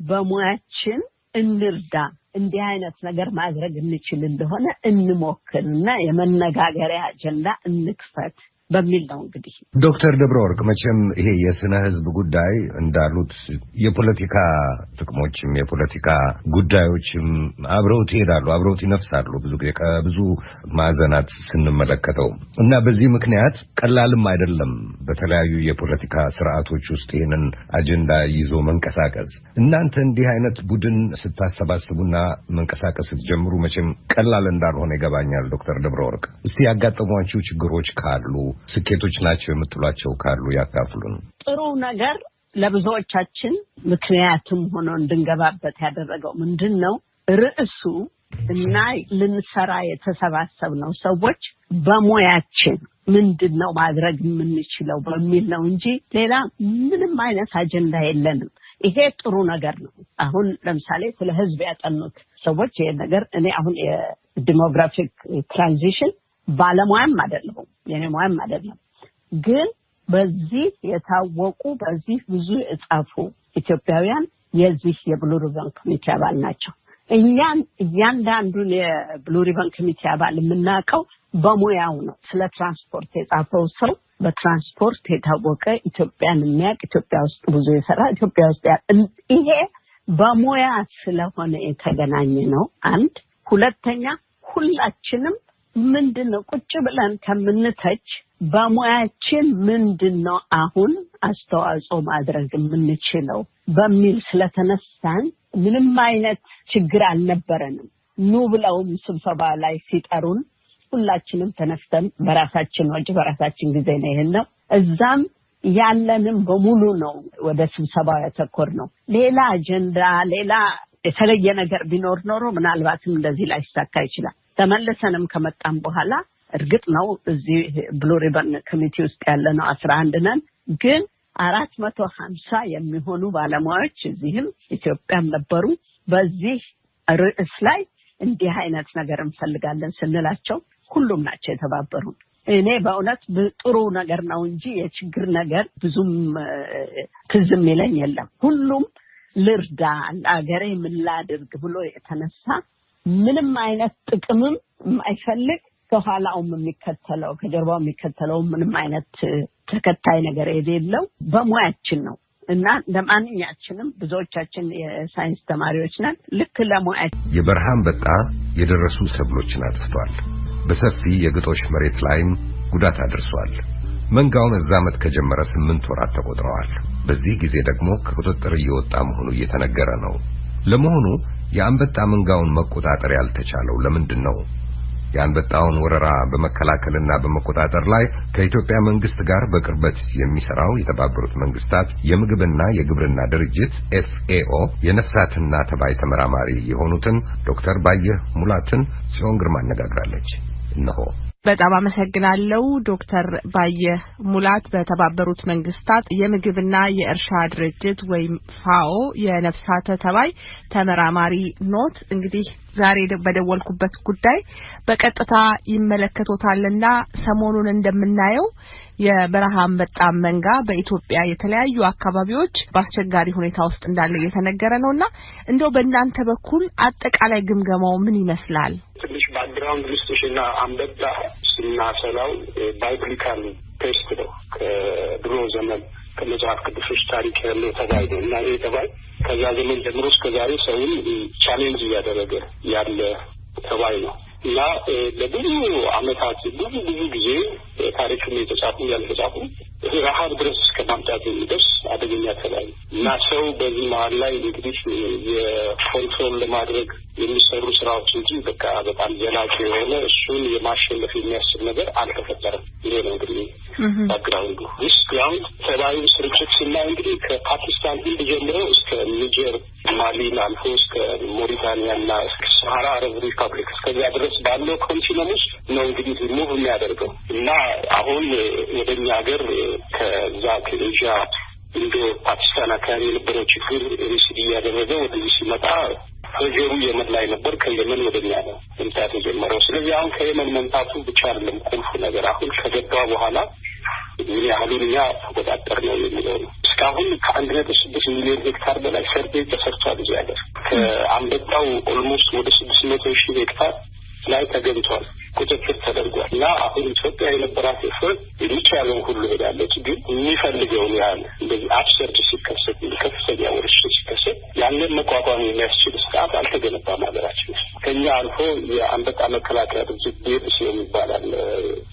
በሙያችን እንርዳ፣ እንዲህ አይነት ነገር ማድረግ እንችል እንደሆነ እንሞክርና የመነጋገሪያ አጀንዳ እንክፈት በሚል ነው እንግዲህ። ዶክተር ደብረወርቅ መቼም ይሄ የስነ ህዝብ ጉዳይ እንዳሉት የፖለቲካ ጥቅሞችም የፖለቲካ ጉዳዮችም አብረውት ይሄዳሉ፣ አብረውት ይነፍሳሉ ብዙ ጊዜ ከብዙ ማዕዘናት ስንመለከተው እና በዚህ ምክንያት ቀላልም አይደለም በተለያዩ የፖለቲካ ስርዓቶች ውስጥ ይህንን አጀንዳ ይዞ መንቀሳቀስ። እናንተ እንዲህ አይነት ቡድን ስታሰባስቡና መንቀሳቀስ ስትጀምሩ መቼም ቀላል እንዳልሆነ ይገባኛል። ዶክተር ደብረወርቅ እስቲ ያጋጠሟችሁ ችግሮች ካሉ፣ ስኬቶች ናቸው የምትሏቸው ካሉ ያካፍሉን። ጥሩ ነገር ለብዙዎቻችን ምክንያቱም ሆኖ እንድንገባበት ያደረገው ምንድነው? ርዕሱ እና ልንሰራ የተሰባሰብነው ሰዎች በሙያችን ምንድነው ማድረግ የምንችለው በሚል ነው እንጂ ሌላ ምንም አይነት አጀንዳ የለንም። ይሄ ጥሩ ነገር ነው። አሁን ለምሳሌ ስለ ህዝብ ያጠኑት ሰዎች ይሄ ነገር እኔ አሁን የዲሞግራፊክ ትራንዚሽን ባለሙያም አይደለም የኔ ሙያም አይደለም ግን በዚህ የታወቁ በዚህ ብዙ የጻፉ ኢትዮጵያውያን የዚህ የብሉ ሪበን ኮሚቴ አባል ናቸው። እያንዳንዱን የብሉ ሪበን ኮሚቴ አባል የምናውቀው በሙያው ነው። ስለ ትራንስፖርት የጻፈው ሰው በትራንስፖርት የታወቀ ኢትዮጵያን የሚያውቅ ኢትዮጵያ ውስጥ ብዙ የሰራ ኢትዮጵያ ውስጥ ይሄ በሙያ ስለሆነ የተገናኘ ነው። አንድ ሁለተኛ ሁላችንም ምንድነው ቁጭ ብለን ከምንተች በሙያችን ምንድነው አሁን አስተዋጽኦ ማድረግ የምንችለው በሚል ስለተነሳን ምንም አይነት ችግር አልነበረንም። ኑ ብለውም ስብሰባ ላይ ሲጠሩን ሁላችንም ተነስተን በራሳችን ወጪ በራሳችን ጊዜ ነው ይሄን እዛም ያለንም በሙሉ ነው ወደ ስብሰባው ያተኮር ነው። ሌላ አጀንዳ ሌላ የተለየ ነገር ቢኖር ኖሮ ምናልባትም እንደዚህ ላይ ይሳካ ይችላል። ተመለሰንም ከመጣን በኋላ እርግጥ ነው እዚህ ብሉ ሪበን ኮሚቴ ውስጥ ያለነው 11 ነን ግን 450 የሚሆኑ ባለሙያዎች እዚህም ኢትዮጵያም ነበሩ። በዚህ ርዕስ ላይ እንዲህ አይነት ነገር እንፈልጋለን ስንላቸው ሁሉም ናቸው የተባበሩ። እኔ በእውነት ጥሩ ነገር ነው እንጂ የችግር ነገር ብዙም ትዝም ይለኝ የለም። ሁሉም ልርዳ ለአገሬ ምን ላድርግ ብሎ የተነሳ ምንም አይነት ጥቅምም የማይፈልግ ከኋላውም የሚከተለው ከጀርባው የሚከተለው ምንም አይነት ተከታይ ነገር የሌለው በሙያችን ነው እና ለማንኛችንም ብዙዎቻችን የሳይንስ ተማሪዎች ነን። ልክ ለሙያችን የበረሃ አንበጣ የደረሱ ሰብሎችን አጥፍቷል። በሰፊ የግጦሽ መሬት ላይም ጉዳት አድርሷል። መንጋው መዛመት ከጀመረ 8 ወራት ተቆጥረዋል። በዚህ ጊዜ ደግሞ ከቁጥጥር እየወጣ መሆኑ እየተነገረ ነው። ለመሆኑ የአንበጣ መንጋውን መቆጣጠር ያልተቻለው ለምንድን ነው? የአንበጣውን ወረራ በመከላከልና በመቆጣጠር ላይ ከኢትዮጵያ መንግስት ጋር በቅርበት የሚሰራው የተባበሩት መንግስታት የምግብና የግብርና ድርጅት FAO የነፍሳትና ተባይ ተመራማሪ የሆኑትን ዶክተር ባየህ ሙላትን ጽዮን ግርማ አነጋግራለች። እነሆ። በጣም አመሰግናለሁ ዶክተር ባየህ ሙላት በተባበሩት መንግስታት የምግብና የእርሻ ድርጅት ወይም FAO የነፍሳተ ተባይ ተመራማሪ ኖት። እንግዲህ ዛሬ በደወልኩበት ጉዳይ በቀጥታ ይመለከቶታልና ሰሞኑን እንደምናየው የበረሃ አንበጣ መንጋ በኢትዮጵያ የተለያዩ አካባቢዎች በአስቸጋሪ ሁኔታ ውስጥ እንዳለ እየተነገረ ነውና እንደው በእናንተ በኩል አጠቃላይ ግምገማው ምን ይመስላል? ትንሽ ባክግራውንድ ልስጥሽና አንበጣ ስናሰላው ባይብሊካል ቴስት ነው። ከድሮ ዘመን ከመጽሐፍ ቅዱስ ታሪክ ያለው ተባይ ነው እና ይሄ ተባይ ከዛ ዘመን ጀምሮ እስከ ዛሬ ሰውን ቻሌንጅ እያደረገ ያለ ተባይ ነው እና ለብዙ ዓመታት ብዙ ጊዜ ታሪክም የተጻፉ ያልተጻፉ ረሃብ ድረስ እስከማምጣት የሚደርስ አደገኛ ተባይ እና ሰው በዚህ መሀል ላይ እንግዲህ የኮንትሮል ለማድረግ የሚሰሩ ስራዎች እንጂ በቃ በጣም ዘላቂ የሆነ እሱን የማሸነፍ የሚያስችል ነገር አልተፈጠረም። ይሄ ነው እንግዲህ ባክግራውንዱ። ግራውንድ ተባዩ ስርጭት ስናይ እንግዲህ ከፓኪስታን ህንድ ጀምሮ እስከ ኒጀር፣ ማሊን አልፎ እስከ ሞሪታኒያና እስከ ሰሃራ አረብ ሪፐብሊክ እስከዚያ ድረስ ባለው ኮንቲነንት ውስጥ ነው እንግዲህ ሙቭ የሚያደርገው እና አሁን ወደኛ ሀገር ከዛ ከኤዥያ እንደ ፓኪስታን አካባቢ የነበረው ችግር ሪሲድ እያደረገ ወደዚህ ሲመጣ ፕሬሩ የመን ላይ ነበር። ከየመን ወደኛ ነው መምጣት የጀመረው። ስለዚህ አሁን ከየመን መምጣቱ ብቻ አይደለም ቁልፉ ነገር፣ አሁን ከገባ በኋላ ምን ያህሉን እኛ ተቆጣጠር ነው የሚለው ነው። እስካሁን ከ1.6 ሚሊዮን ሄክታር በላይ ሰርቬይ ተሰርቷል። እዚህ ሀገር ከአንበጣው ኦልሞስት ወደ 600,000 ሄክታር ላይ ተገኝቷል፣ ቁጥጥር ተደርጓል እና አሁን ኢትዮጵያ የነበራት ኤፈርት የሚቻለውን ሁሉ ሄዳለች። ግን የሚፈልገውን ያህል እንደዚህ አብሰርድ ሲከሰት ከፍተኛ ወረርሽኝ ሲከሰት ያንን መቋቋም የሚያስችል ስርዓት አልተገነባም ሀገራችን። ከኛ አልፎ የአንበጣ መከላከያ ድርጅት ቤብስ የሚባላል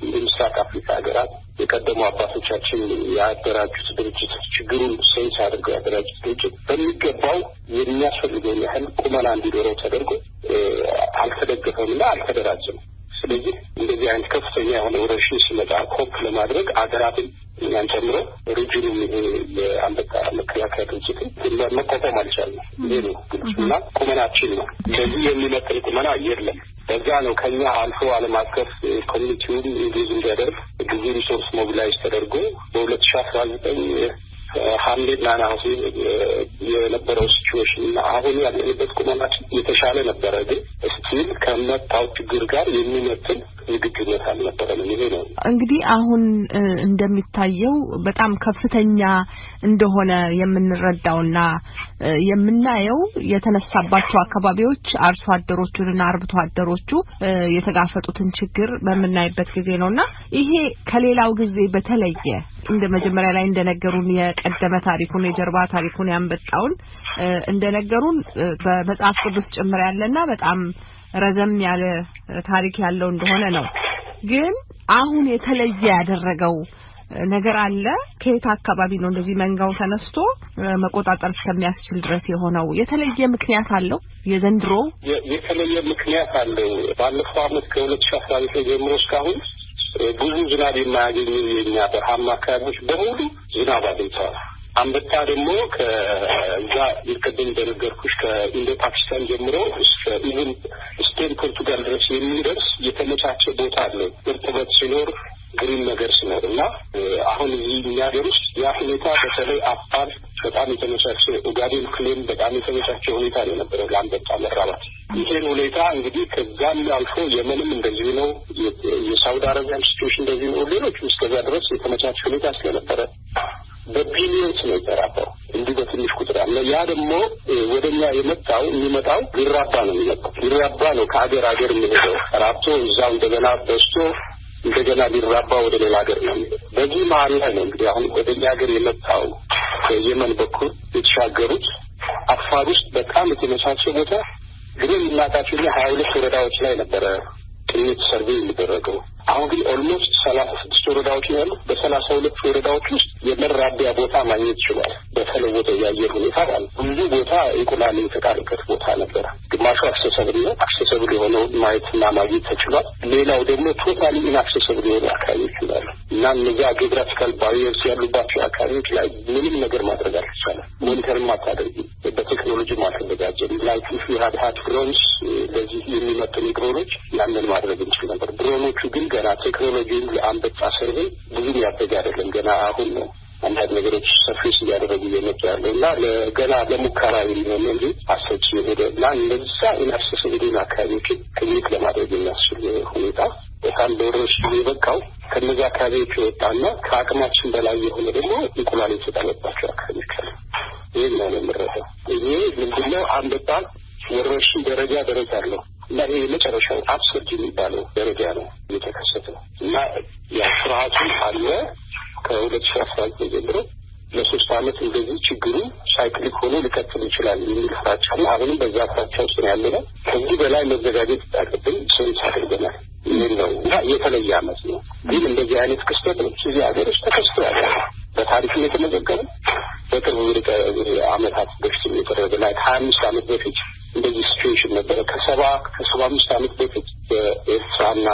የምስራቅ አፍሪካ ሀገራት የቀደሙ አባቶቻችን ያደራጁት ድርጅት ችግሩን ሴንስ አድርገው ያደራጁት ድርጅት በሚገባው የሚያስፈልገውን ያህል ቁመና እንዲኖረው ተደርጎ አልተደገፈምና አልተደራጀም። ስለዚህ እንደዚህ አይነት ከፍተኛ የሆነ ወረርሽኝ ሲመጣ ኮፕ ለማድረግ አገራትን እኛን ጨምሮ ሪጅኑም ይሄ የአንበጣ መከላከያ ድርጅትን መቋቋም አልቻልንም። ይሄ ነው ግልጽና ቁመናችን ነው። እንደዚህ የሚመጥን ቁመና የለም። በዛ ነው ከኛ አልፎ ዓለም አቀፍ ኮሚኒቲውን እንግሊዝ እንዲያደርግ ብዙ ሪሶርስ ሞቢላይዝ ተደርጎ በ2019 ሐምሌና ነሐሴ የነበረው ሲቹዌሽን እና አሁን ያለንበት ቁመናችን የተሻለ ነበረ። ግን ስቲል ከመጣው ችግር ጋር የሚመጥን ዝግጁነት አልነበረንም። ይሄ ነው እንግዲህ አሁን እንደሚታየው በጣም ከፍተኛ እንደሆነ የምንረዳውና የምናየው የተነሳባቸው አካባቢዎች አርሶ አደሮቹና አርብቶ አደሮቹ የተጋፈጡትን ችግር በመናይበት ጊዜ ነውና ይሄ ከሌላው ጊዜ በተለየ እንደ መጀመሪያ ላይ እንደነገሩን የቀደመ ታሪኩን የጀርባ ታሪኩን ያንበጣውን እንደነገሩን በመጽሐፍ ቅዱስ ጭምር ያለና በጣም ረዘም ያለ ታሪክ ያለው እንደሆነ ነው። ግን አሁን የተለየ ያደረገው ነገር አለ? ከየት አካባቢ ነው እንደዚህ መንጋው ተነስቶ መቆጣጠር እስከሚያስችል ድረስ የሆነው? የተለየ ምክንያት አለው? የዘንድሮ የተለየ ምክንያት አለው። ባለፈው ዓመት ከ2019 ጀምሮ እስካሁን ብዙ ዝናብ የማያገኙ የኛ በረሃማ አካባቢዎች በሙሉ ዝናብ አግኝተዋል። አንበጣ ደግሞ ከዛ ይቀደም እንደነገርኩሽ ከኢንዶ ፓኪስታን ጀምሮ እስከ ኢቭን ስፔን ፖርቱጋል ድረስ የሚደርስ የተመቻቸ ቦታ አለው እርጥበት ሲኖር ግሪን ነገር ሲኖር እና አሁን እዚህ እኛ ሀገር ውስጥ ያ ሁኔታ በተለይ አፋር በጣም የተመቻቸ ኡጋዴን ክልል በጣም የተመቻቸ ሁኔታ ነው የነበረው ለአንበጣ መራባት። ይሄን ሁኔታ እንግዲህ ከዛም አልፎ የመንም እንደዚህ ነው፣ የሳውዲ አረቢያ ሲቹዌሽን እንደዚህ ነው። ሌሎች እስከዛ ድረስ የተመቻቸ ሁኔታ ስለነበረ በቢሊዮንስ ነው የተራባው እንዲህ በትንሽ ቁጥር አለ። ያ ደግሞ ወደኛ የሚመጣው ሊራባ ነው የሚመጣው ሊራባ ነው ከሀገር ሀገር የሚሄደው ራብቶ እዛው እንደገና በስቶ እንደገና ሊራባ ወደ ሌላ ሀገር ነው። በዚህ መሀል ላይ ነው እንግዲህ አሁን ወደኛ ሀገር የመጣው የመን በኩል የተሻገሩት አፋር ውስጥ በጣም የተመቻቸ ቦታ ግን እናታችን 22 ወረዳዎች ላይ ነበረ ቅኝት ሰርቬይ የሚደረገው። አሁን ግን ኦልሞስት 36 ወረዳዎች ነው ያሉት። በ32 ወረዳዎች ውስጥ የመራቢያ ቦታ ማግኘት ይችላል። በተለወጠ የአየር ሁኔታ ማለት ብዙ ቦታ እንቁላል የተቃረበት ቦታ ነበር። ግማሹ አክሰሰብል ነው። አክሰሰብል የሆነውን ማየትና ማግኘት ተችሏል። ሌላው ደግሞ ቶታሊ ኢንአክሰሰብል የሆኑ አካባቢዎች ይላሉ እና እነዚያ ጂኦግራፊካል ባሪየርስ ያሉባቸው አካባቢዎች ላይ ምንም ነገር ማድረግ አልተቻለም። ሞኒተርም አታደርጊም። በቴክኖሎጂ አልተዘጋጀም። ላይክ ኢፍ ዩ ሃድ ድሮንስ ለዚህ የሚመጥኑ ድሮኖች ያንን ማድረግ እንችል ነበር። ድሮኖቹ ግን ገና ቴክኖሎጂን ለአንበጣ ሰርቬይ ብዙም ያደገ አይደለም። ገና አሁን ነው አንዳንድ ነገሮች ሰርፌስ እያደረጉ እየመጡ ያለው እና ገና ለሙከራ የሚሆን እንጂ አሰች የሄደ እና እነዛ ኢንአክሰሲቢሊቲ አካባቢዎችን ቅኝት ለማድረግ የሚያስችል ሁኔታ በጣም በወረርሽኝ የበቃው ከነዛ አካባቢዎች የወጣና ከአቅማችን በላይ የሆነ ደግሞ እንቁላል የተጣለባቸው አካባቢዎች አሉ። ይህን ነው የምንረዳው። ይሄ ምንድነው አንበጣ ወረርሽኝ ደረጃ አለው እና ይሄ የመጨረሻው አብሰርድ የሚባለው ደረጃ ነው የተከሰተው እና ያ ፍርሃቱ አለ ከ2019 ጀምሮ ለ3 ዓመት እንደዚህ ችግሩ ሳይክሊክ ሆኖ ሊቀጥል ይችላል የሚል ፍራቻ ነው። አሁንም በዛ ፍራቻ ውስጥ ነው ያለነው። ከዚህ በላይ መዘጋጀት ይጠበቅብን ስንት አድርገናል። ይህ ነው እና የተለየ ዓመት ነው። ግን እንደዚህ አይነት ክስተቶች እዚህ ሀገር ውስጥ ተከስቶ ያለ በታሪክም የተመዘገበ በቅርብ ዓመታት በፊት የተደረገ ላይ 25 ዓመት በፊት እንደዚህ ሲቹዌሽን ነበረ። ከ75 ዓመት በፊት በኤርትራና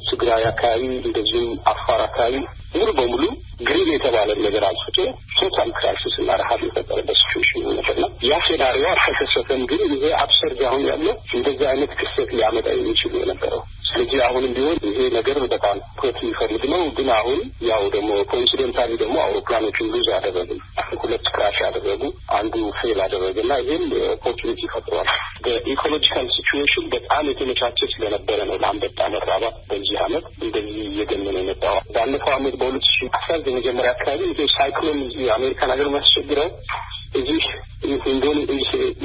ትግራይ አካባቢ እንደዚሁም አፋር አካባቢ ሙሉ በሙሉ ግሪን የተባለ ነገር አልፎቶ ቶታል ክራይሲስ እና ረሃብ የፈጠረበት ሲቹዌሽን ነበርና ያ ሴናሪዮ አልተከሰተም። ግን ይሄ አብሰርድ አሁን ያለው እንደዚህ አይነት ክስተት ሊያመጣ የሚችል የነበረው። ስለዚህ አሁንም ቢሆን ይሄ ነገር በጣም ፕሮት የሚፈልግ ነው። ግን አሁን ያው ደግሞ ኮኢንሲደንታሊ ደግሞ አውሮፕላኖችን ሉዝ አደረግን። 2 ክራሽ ያደረጉ አንዱ ፌል አደረገና ይህም ኦፖርቹኒቲ ፈጥሯል። በኢኮሎጂካል ሲቹዌሽን በጣም የተመቻቸ ስለነበረ ነው ለአንበጣ መራባት በዚህ ዓመት እንደዚህ እየገነነ የመጣው። ባለፈው ዓመት በ2019 መጀመሪያ አካባቢ ይሄ ሳይክሎን አሜሪካን ሀገር የሚያስቸግረው እዚህ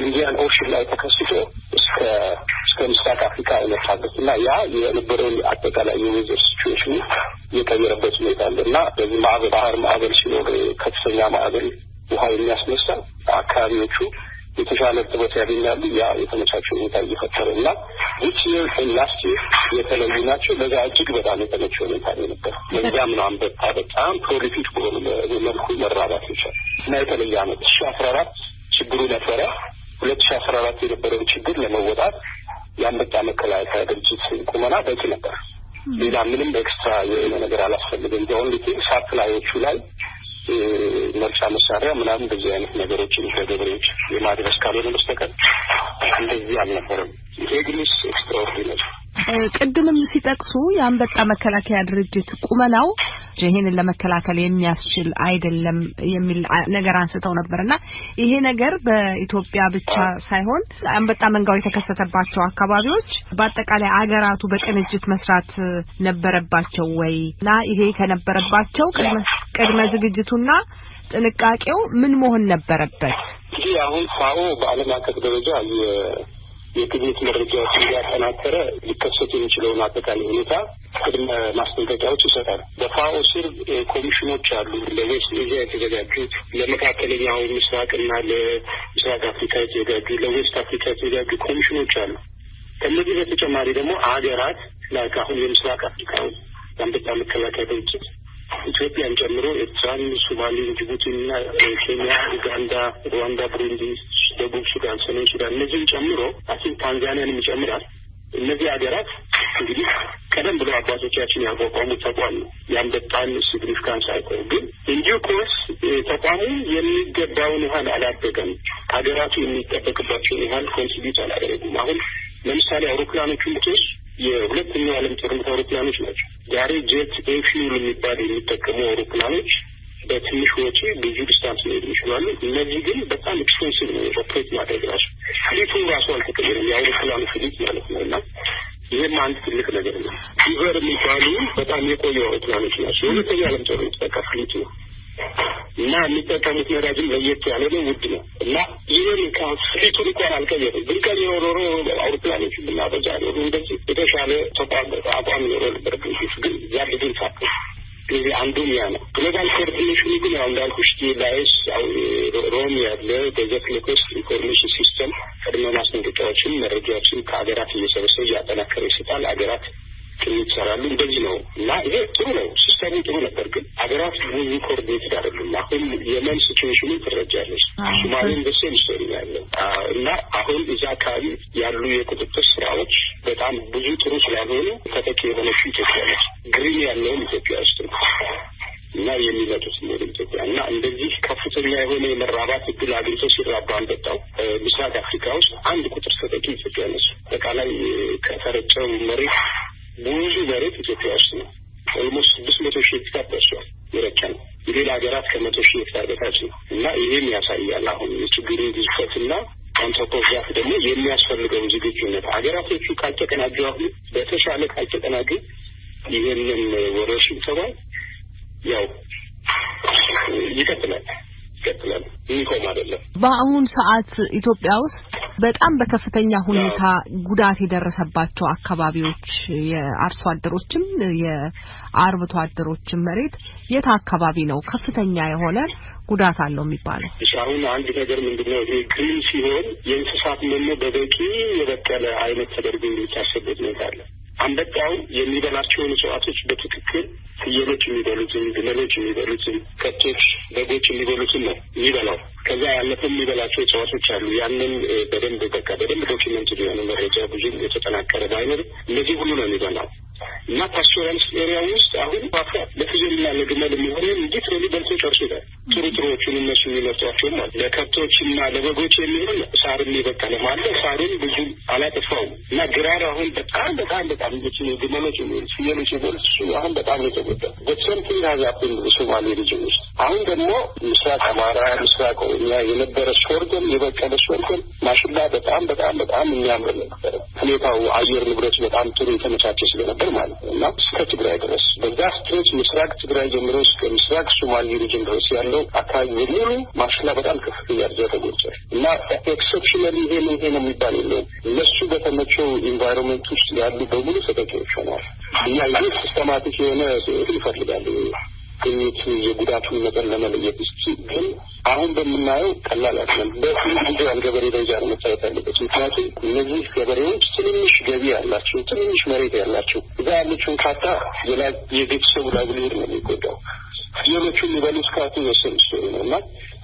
ኢንዲያን ኦሽን ላይ ተከስቶ እስከ ምስራቅ አፍሪካ የመጣበት እና ያ የነበረውን አጠቃላይ የዌዘር ሲቹዌሽን የቀየረበት ሁኔታ አለ እና በዚህ ባህር ማዕበል ሲኖር ከፍተኛ ማዕበል ውሃ የሚያስነሳ አካባቢዎቹ የተሻለ እርጥበት ያገኛሉ። ያ የተመቻቸ ሁኔታ እየፈጠረ እና ላስት የተለዩ ናቸው። ለዛ እጅግ በጣም የተመቸ ሁኔታ ነበር። ለዚያም ነው አንበጣ በጣም ፕሮሊፊክ በሆነ መልኩ መራባት ይችላል እና የተለየ ዓመት 2014 ችግሩ ነበረ። 2014 የነበረውን ችግር ለመወጣት የአንበጣ መከላከያ ድርጅት ቁመና በቂ ነበር። ሌላ ምንም ኤክስትራ የሆነ ነገር አላስፈልግም። ኦንሊ ቲንግ ሳፕላዮቹ ላይ መርጫ መሳሪያ ምናምን እንደዚህ አይነት ነገሮችን ከገበሬዎች የማድረስ ካልሆነ በስተቀር እንደዚህ አልነበረም። ይሄ ግን ኤክስትራኦርዲነሪ። ቅድምም ሲጠቅሱ የአንበጣ መከላከያ ድርጅት ቁመናው ይሄንን ለመከላከል የሚያስችል አይደለም የሚል ነገር አንስተው ነበርና ይሄ ነገር በኢትዮጵያ ብቻ ሳይሆን አንበጣ መንጋው የተከሰተባቸው አካባቢዎች በአጠቃላይ አገራቱ በቅንጅት መስራት ነበረባቸው ወይና ይሄ ከነበረባቸው ቅድመ ዝግጅቱና ጥንቃቄው ምን መሆን ነበረበት? ይሄ አሁን ፋኦ በዓለም አቀፍ ደረጃ የግኝት መረጃዎችን ያጠናከረ ሊከሰት የሚችለውን አጠቃላይ ሁኔታ ቅድመ ማስጠንቀቂያዎች ይሰጣል። በፋኦ ስር ኮሚሽኖች አሉ። ለዌስት ኤዥያ የተዘጋጁት፣ ለመካከለኛው ምስራቅና ለምስራቅ አፍሪካ የተዘጋጁ፣ ለዌስት አፍሪካ የተዘጋጁ ኮሚሽኖች አሉ። ከነዚህ በተጨማሪ ደግሞ ሀገራት ላይክ አሁን የምስራቅ አፍሪካው የአንበጣ መከላከያ ድርጅት ኢትዮጵያን ጨምሮ ኤርትራን፣ ሶማሌን፣ ጅቡቲና ኬንያ፣ ኡጋንዳ፣ ሩዋንዳ፣ ብሩንዲ፣ ደቡብ ሱዳን፣ ሰሜን ሱዳን እነዚህን ጨምሮ አሁን ታንዛኒያንም ይጨምራል። እነዚህ ሀገራት እንግዲህ ቀደም ብሎ አባቶቻችን ያቋቋሙት ተቋም ነው። የአንበጣን ሲግኒፊካንስ አይተው ግን እንዲሁ ኮርስ ተቋሙ የሚገባውን ያህል አላደገም። ሀገራቱ የሚጠበቅባቸውን ያህል ኮንትሪቢዩት አላደረጉም። አሁን ለምሳሌ አውሮፕላኖቹን ብትወስድ የሁለተኛው ዓለም ጦርነት አውሮፕላኖች ናቸው። ዛሬ ጄት ኤፊውል የሚባል የሚጠቀሙ አውሮፕላኖች በትንሽ ወጪ ብዙ ዲስታንስ መሄድ ይችላሉ። እነዚህ ግን በጣም ኤክስፔንሲቭ ነው ኦፕሬት ማድረግ ራሱ። ፍሊቱን ራሱ አልተቀየረም፣ የአውሮፕላኑ ፍሊት ማለት ነው። እና ይህም አንድ ትልቅ ነገር ነው። ሪቨር የሚባሉ በጣም የቆዩ አውሮፕላኖች ናቸው። የሁለተኛው ዓለም ጦርነት በቃ ፍሊት ነው እና የሚጠቀሙት ነዳጅም ለየት ያለ ነው፣ ውድ ነው። እና ይህን ከፍሊቱን እንኳን አልቀየሩም። ብንቀይረው ኖሮ አውሮፕላኖች ብናበዛ ኖሮ እንደዚህ የተሻለ አቋም ኖሮ ነበር። ግን ያድግን ፋክ ስለዚህ አንዱም ያ ነው። ግሎባል ኮኦርዲኔሽኑ ግን ያው እንዳልኩሽ ላይስ ሮም ያለ በዘት ሎኮስ ኢንፎርሜሽን ሲስተም ቅድመ ማስጠንቀቂያዎችን መረጃዎችን ከሀገራት እየሰበሰበ እያጠናከረ ይሰጣል። ሀገራት ይሰራሉ። እንደዚህ ነው እና ይሄ ጥሩ ነው። ሲስተሙ ጥሩ ነበር። ግን ሀገራት ብዙ ኮኦርዲኔትድ አይደሉም። አሁን የመን ሲቹዌሽኑን ትረጃለች። ሶማሌን በሴም ስቶሪ ያለው እና አሁን እዛ አካባቢ ያሉ የቁጥጥር ስራዎች በጣም ብዙ ጥሩ ስላልሆኑ ተጠቂ የሆነች ኢትዮጵያ ነች። ግሪን ያለውን ኢትዮጵያ ውስጥ ነው እና የሚመጡት ወደ ኢትዮጵያ እና እንደዚህ ከፍተኛ የሆነ የመራባት እድል አግኝቶ ሲራባ አንበጣው ምስራቅ አፍሪካ ውስጥ አንድ ቁጥር ተጠቂ ኢትዮጵያ ነች። አጠቃላይ ከተረጨው መሬት ብዙ መሬት ኢትዮጵያ ውስጥ ነው። ኦልሞስት 600,000 ሄክታር ደርሷል። የረጨ ነው። ሌላ ሀገራት ከ100,000 ሄክታር በታች ነው እና ይህም ያሳያል አሁን የችግሩን ግዝፈትና አንቶፖግራፍ ደግሞ የሚያስፈልገው ዝግጁነት ሀገራቶቹ ካልተቀናጁ አሁን በተሻለ ካልተቀናጁ ይህንን ወረርሽኝ ተባይ ያው ይቀጥላል ይቆም አይደለም። በአሁን ሰዓት ኢትዮጵያ ውስጥ በጣም በከፍተኛ ሁኔታ ጉዳት የደረሰባቸው አካባቢዎች የአርሶ አደሮችም የአርብቶ አደሮችም መሬት የት አካባቢ ነው ከፍተኛ የሆነ ጉዳት አለው የሚባለው? አሁን አንድ ነገር ምንድነው ይሄ ግሪን ሲሆን የእንስሳት መኖ በበቂ የበቀለ አይነት ተደርጎ የሚታሰብበት ሁኔታ አለ። አንበጣው የሚበላቸውን እጽዋቶች በትክክል ፍየሎች የሚበሉትን፣ ግመሎች የሚበሉትን፣ ከብቶች፣ በጎች የሚበሉትን ነው የሚበላው። ከዛ ያለፈ የሚበላቸው እጽዋቶች አሉ። ያንን በደንብ ዶክመንት የሆነ መረጃ ብዙ የተጠናከረ ባይኖር እነዚህ ሁሉ ነው የሚበላው እና ፓስቶራልስ ኤሪያ ውስጥ አሁን ባካ ለፍየልና ለግመል የሚሆን ሊትራሊ በልቶ ጨርሶታል። ጥሩዎቹን እነሱ የሚመርጧቸውም አሉ። ለከብቶችና ለበጎች የሚሆን ሳርን የበቀለ ማለት ሳርን ብዙ አላጠፋውም እና ግራር አሁን በጣም ግመሎች ፍየሎች የሚበሉት እሱ አሁን በጣም የተጎዳ በሰምቲንግ ሀዛብን ሶማሌ ሪጅን ውስጥ አሁን ደግሞ ምስራቅ አማራ፣ ምስራቅ ኦሮሚያ የነበረ ሶርጎም የበቀለ ሶርጎም ማሽላ በጣም የሚያምር ነበር። ሁኔታው አየር ንብረቱ በጣም ጥሩ የተመቻቸ ስለነበር ማለት ነው እና እስከ ትግራይ ድረስ በዛ ስትሬች ምስራቅ ትግራይ ጀምሮ እስከ ምስራቅ ሶማሌ ሪጅን ድረስ ያለው አካባቢ በሙሉ ማሽላ በጣም ከፍተኛ ደረጃ ተጎድቷል እና ኤክሰፕሽናሊ ይሄ ነው የሚባል የለውም። እነሱ በተመቸው ኢንቫይሮንመንት ውስጥ ያሉ በሙሉ ተጠቂዎች ሆነዋል እና ይህ ሲስተማቲክ የሆነ ይፈልጋሉ ግኝት የጉዳቱን መጠን ለመለየት ግን አሁን በምናየው ቀላል አይደለም። በኢንዲቪጁዋል ገበሬ ደረጃ ነው መታየት ያለበት። ምክንያቱም እነዚህ ገበሬዎች ትንንሽ ገቢ ያላቸው፣ ትንንሽ መሬት ያላቸው እዛ ያለችውን ካታ የቤተሰቡ ላይብሊሁድ ነው የሚጎዳው። ፍየሎቹ የሚበሉት ካቱ የወሰኑ ስቶሪ ነው እና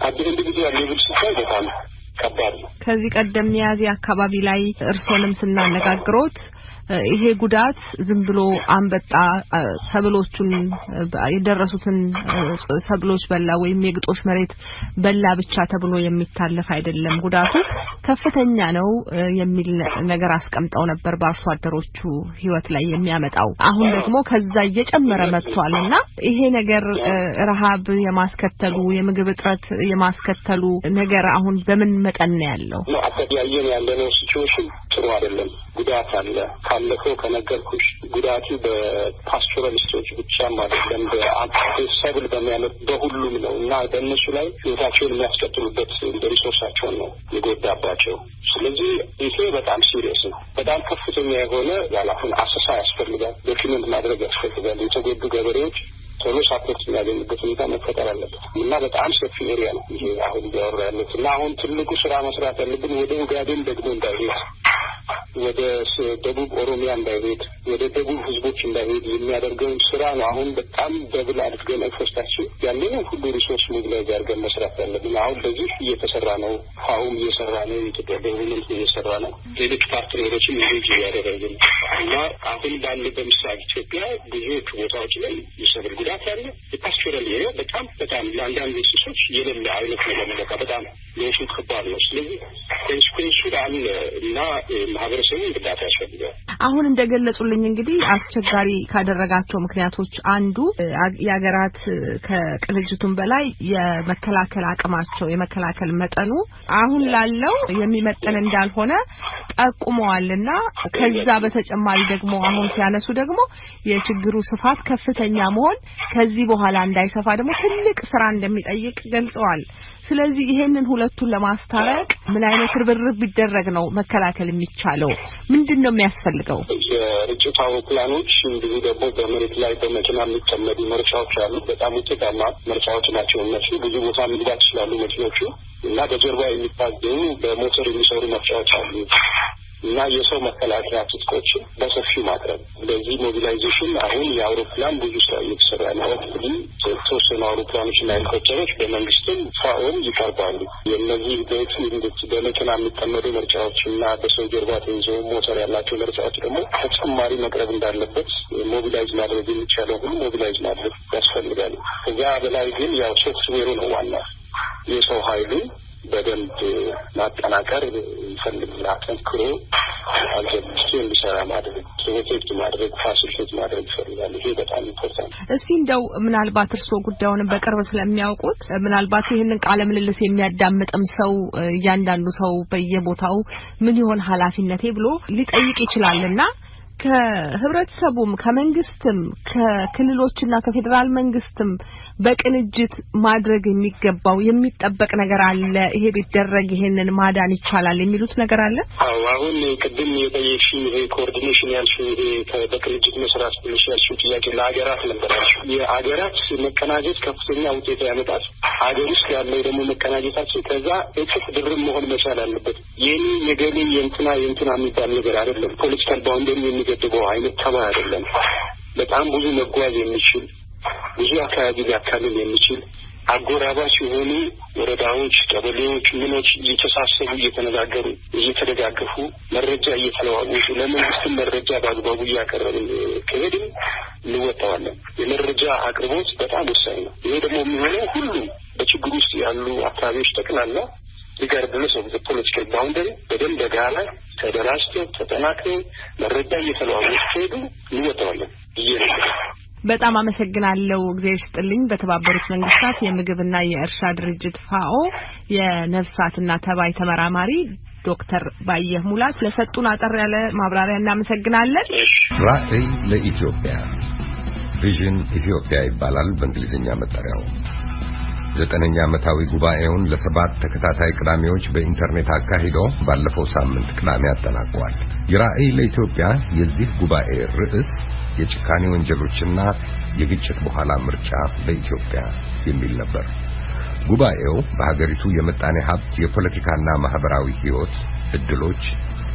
አዲስ ኢንዲቪጁዋል ሌብል ሲታይ በጣም ከባድ ነው። ከዚህ ቀደም ሚያዝያ አካባቢ ላይ እርሶንም ስናነጋግሮት ይሄ ጉዳት ዝም ብሎ አንበጣ ሰብሎቹን የደረሱትን ሰብሎች በላ ወይም የግጦሽ መሬት በላ ብቻ ተብሎ የሚታለፍ አይደለም ጉዳቱ ከፍተኛ ነው የሚል ነገር አስቀምጠው ነበር በአርሶ አደሮቹ ህይወት ላይ የሚያመጣው አሁን ደግሞ ከዛ እየጨመረ መጥቷልና ይሄ ነገር ረሃብ የማስከተሉ የምግብ እጥረት የማስከተሉ ነገር አሁን በምን መጠን ነው ያለው አጠቃላይ ያለነው ሲቹዌሽን ጥሩ አይደለም ጉዳት አለ ካለፈው ከነገርኩሽ ጉዳቱ በፓስቶራሊስቶች ብቻም አይደለም በሰብል በሚያመጥ በሁሉም ነውና በእነሱ ላይ ህይወታቸውን የሚያስቀጥሉበት ሪሶርሳቸውን ነው የጎዳባቸው ስለዚህ ይሄ በጣም ሲሪየስ ነው በጣም ከፍተኛ የሆነ ያላሁን አሰሳ ያስፈልጋል ዶክመንት ማድረግ ያስፈልጋል የተጎዱ ገበሬዎች ቶሎ ሳፖርት የሚያገኙበት ሁኔታ መፈጠር አለበት እና በጣም ሰፊ ኤሪያ ነው ይሄ አሁን ያወራ ያለው እና አሁን ትልቁ ስራ መስራት ያለብን ወደ ኡጋዴን ደግሞ እንዳይሄድ ወደ ደቡብ ኦሮሚያ እንዳይሄድ ወደ ደቡብ ህዝቦች እንዳይሄድ የሚያደርገውን ስራ ነው አሁን በጣም ደብል አድርገን ኤክስፐርታችን ያለንን ሁሉ ሪሶርስ ሞቢላይዝ አድርገን መስራት ያለብን አሁን በዚህ እየተሰራ ነው ፋውም እየሰራ ነው የኢትዮጵያ ገቨርንመንት እየሰራ ነው ሌሎች ፓርትነሮችም ኢንጌጅ እያደረግን እና አሁን ባለ በምስራቅ ኢትዮጵያ ብዙዎቹ ቦታዎች ላይ የሰብል ጉዳት አለ የፓስቶራል ኤሪያ በጣም ለአንዳንድ እንስሶች የሌለ አይነት ነገር ነው በጣም ለሱ ከባድ ነው ስለዚህ ኮንስኩዌንሱ አለ እና ማህበረሰቡ እርዳታ ያስፈልጋል አሁን እንደገለጹልኝ እንግዲህ አስቸጋሪ ካደረጋቸው ምክንያቶች አንዱ የሀገራት ከቅንጅቱም በላይ የመከላከል አቅማቸው የመከላከል መጠኑ አሁን ላለው የሚመጠን እንዳልሆነ ጠቁመዋልና ከዛ በተጨማሪ ደግሞ አሁን ሲያነሱ ደግሞ የችግሩ ስፋት ከፍተኛ መሆን ከዚህ በኋላ እንዳይሰፋ ደግሞ ትልቅ ስራ እንደሚጠይቅ ገልጸዋል ስለዚህ ይሄንን ሁለቱን ለማስታረቅ ምን አይነት ርብርብ ቢደረግ ነው መከላከል የሚቻለው ምንድነው የሚያስፈልገው የርጭት አውሮፕላኖች እንዲሁ ደግሞ በመሬት ላይ በመኪና የሚጠመዱ መርቻዎች አሉ በጣም ውጤታማ መርቻዎች ናቸው እነሱ ብዙ ቦታ መግባት ይችላሉ መኪኖቹ እና በጀርባ የሚታገኙ በሞተር የሚሰሩ መርቻዎች አሉ እና የሰው መከላከያ ትጥቆችን በሰፊው ማቅረብ በዚህ ሞቢላይዜሽን አሁን የአውሮፕላን ብዙ ስራ እየተሰራ ነው የተወሰኑ አውሮፕላኖችና ሄሊኮፕተሮች በመንግስትም ፋኦም ይቀርባሉ የእነዚህ በመኪና የሚጠመዱ መርጫዎችና በሰው ጀርባ ተይዘው ሞተር ያላቸው መርጫዎች ደግሞ ተጨማሪ መቅረብ እንዳለበት ሞቢላይዝ ማድረግ የሚቻለው ሁሉ ሞቢላይዝ ማድረግ ያስፈልጋል ከዛ በላይ ግን ያው ሶፍትዌሩ ነው ዋና የሰው ኃይሉን በደንብ ማጠናከር ይፈልጋል አጠንክሮ አጀብቶ እንዲሰራ ማድረግ ፕሮቴክት ማድረግ ፋሲሊቴት ማድረግ ይፈልጋል ይሄ በጣም ኢምፖርታንት እስቲ እንደው ምናልባት እርስዎ ጉዳዩን በቅርብ ስለሚያውቁት ምናልባት ይሄንን ቃለ ምልልስ የሚያዳምጥም ሰው እያንዳንዱ ሰው በየቦታው ምን ይሆን ኃላፊነቴ ብሎ ሊጠይቅ ይችላልና ከህብረተሰቡም ከመንግስትም ከክልሎችና ከፌደራል መንግስትም በቅንጅት ማድረግ የሚገባው የሚጠበቅ ነገር አለ ይሄ ቢደረግ ይሄንን ማዳን ይቻላል የሚሉት ነገር አለ አሁን ቅድም የጠየቅሽ ይሄ ኮኦርዲኔሽን ያልሽው ይሄ በቅንጅት መስራት ያልሽው ጥያቄ ለሀገራት ነበራችሁ የሀገራት መቀናጀት ከፍተኛ ውጤት ያመጣል ሀገር ውስጥ ያለው ደግሞ መቀናጀታችን ከዛ እጥፍ ድርብ መሆን መቻል አለበት የኔ የገሌ የእንትና የሚባል ነገር አይደለም ፖለቲካል ባውንደሪ የሚገድበው አይነት ተባይ አይደለም በጣም ብዙ መጓዝ የሚችል ብዙ አካባቢ ሊያካልል የሚችል አጎራባች የሆኑ ወረዳዎች ቀበሌዎች ምኖች እየተሳሰቡ እየተነጋገሩ እየተደጋገፉ መረጃ እየተለዋወጡ ለመንግስት መረጃ በአግባቡ እያቀረብን ከሄድን እንወጣዋለን የመረጃ አቅርቦት በጣም ወሳኝ ነው ይሄ ደግሞ የሚሆነው ሁሉም በችግር ውስጥ ያሉ አካባቢዎች ጠቅላላ ሪጋርድለስ ኦፍ ዘ ፖለቲካል ባውንደሪ በደንብ በጋራ ተደራጅተው ተጠናክረው መረጃ እየተለዋወጡ ከሄዱ እንወጣዋለን በጣም አመሰግናለሁ እግዚአብሔር ይስጥልኝ በተባበሩት መንግስታት የምግብና የእርሻ ድርጅት ፋኦ የነፍሳትና ተባይ ተመራማሪ ዶክተር ባየህ ሙላት ለሰጡን አጠር ያለ ማብራሪያ እናመሰግናለን ራዕይ ለኢትዮጵያ ቪዥን ኢትዮጵያ ይባላል በእንግሊዝኛ መጠሪያው 9ኛ ዓመታዊ ጉባኤውን ለ7 ተከታታይ ቅዳሜዎች በኢንተርኔት አካሂዶ ባለፈው ሳምንት ቅዳሜ አጠናቋል የራዕይ ለኢትዮጵያ የዚህ ጉባኤ ርዕስ የጭካኔ ወንጀሎችና የግጭት በኋላ ምርጫ በኢትዮጵያ የሚል ነበር ጉባኤው በሀገሪቱ የመጣኔ ሀብት የፖለቲካና ማህበራዊ ህይወት እድሎች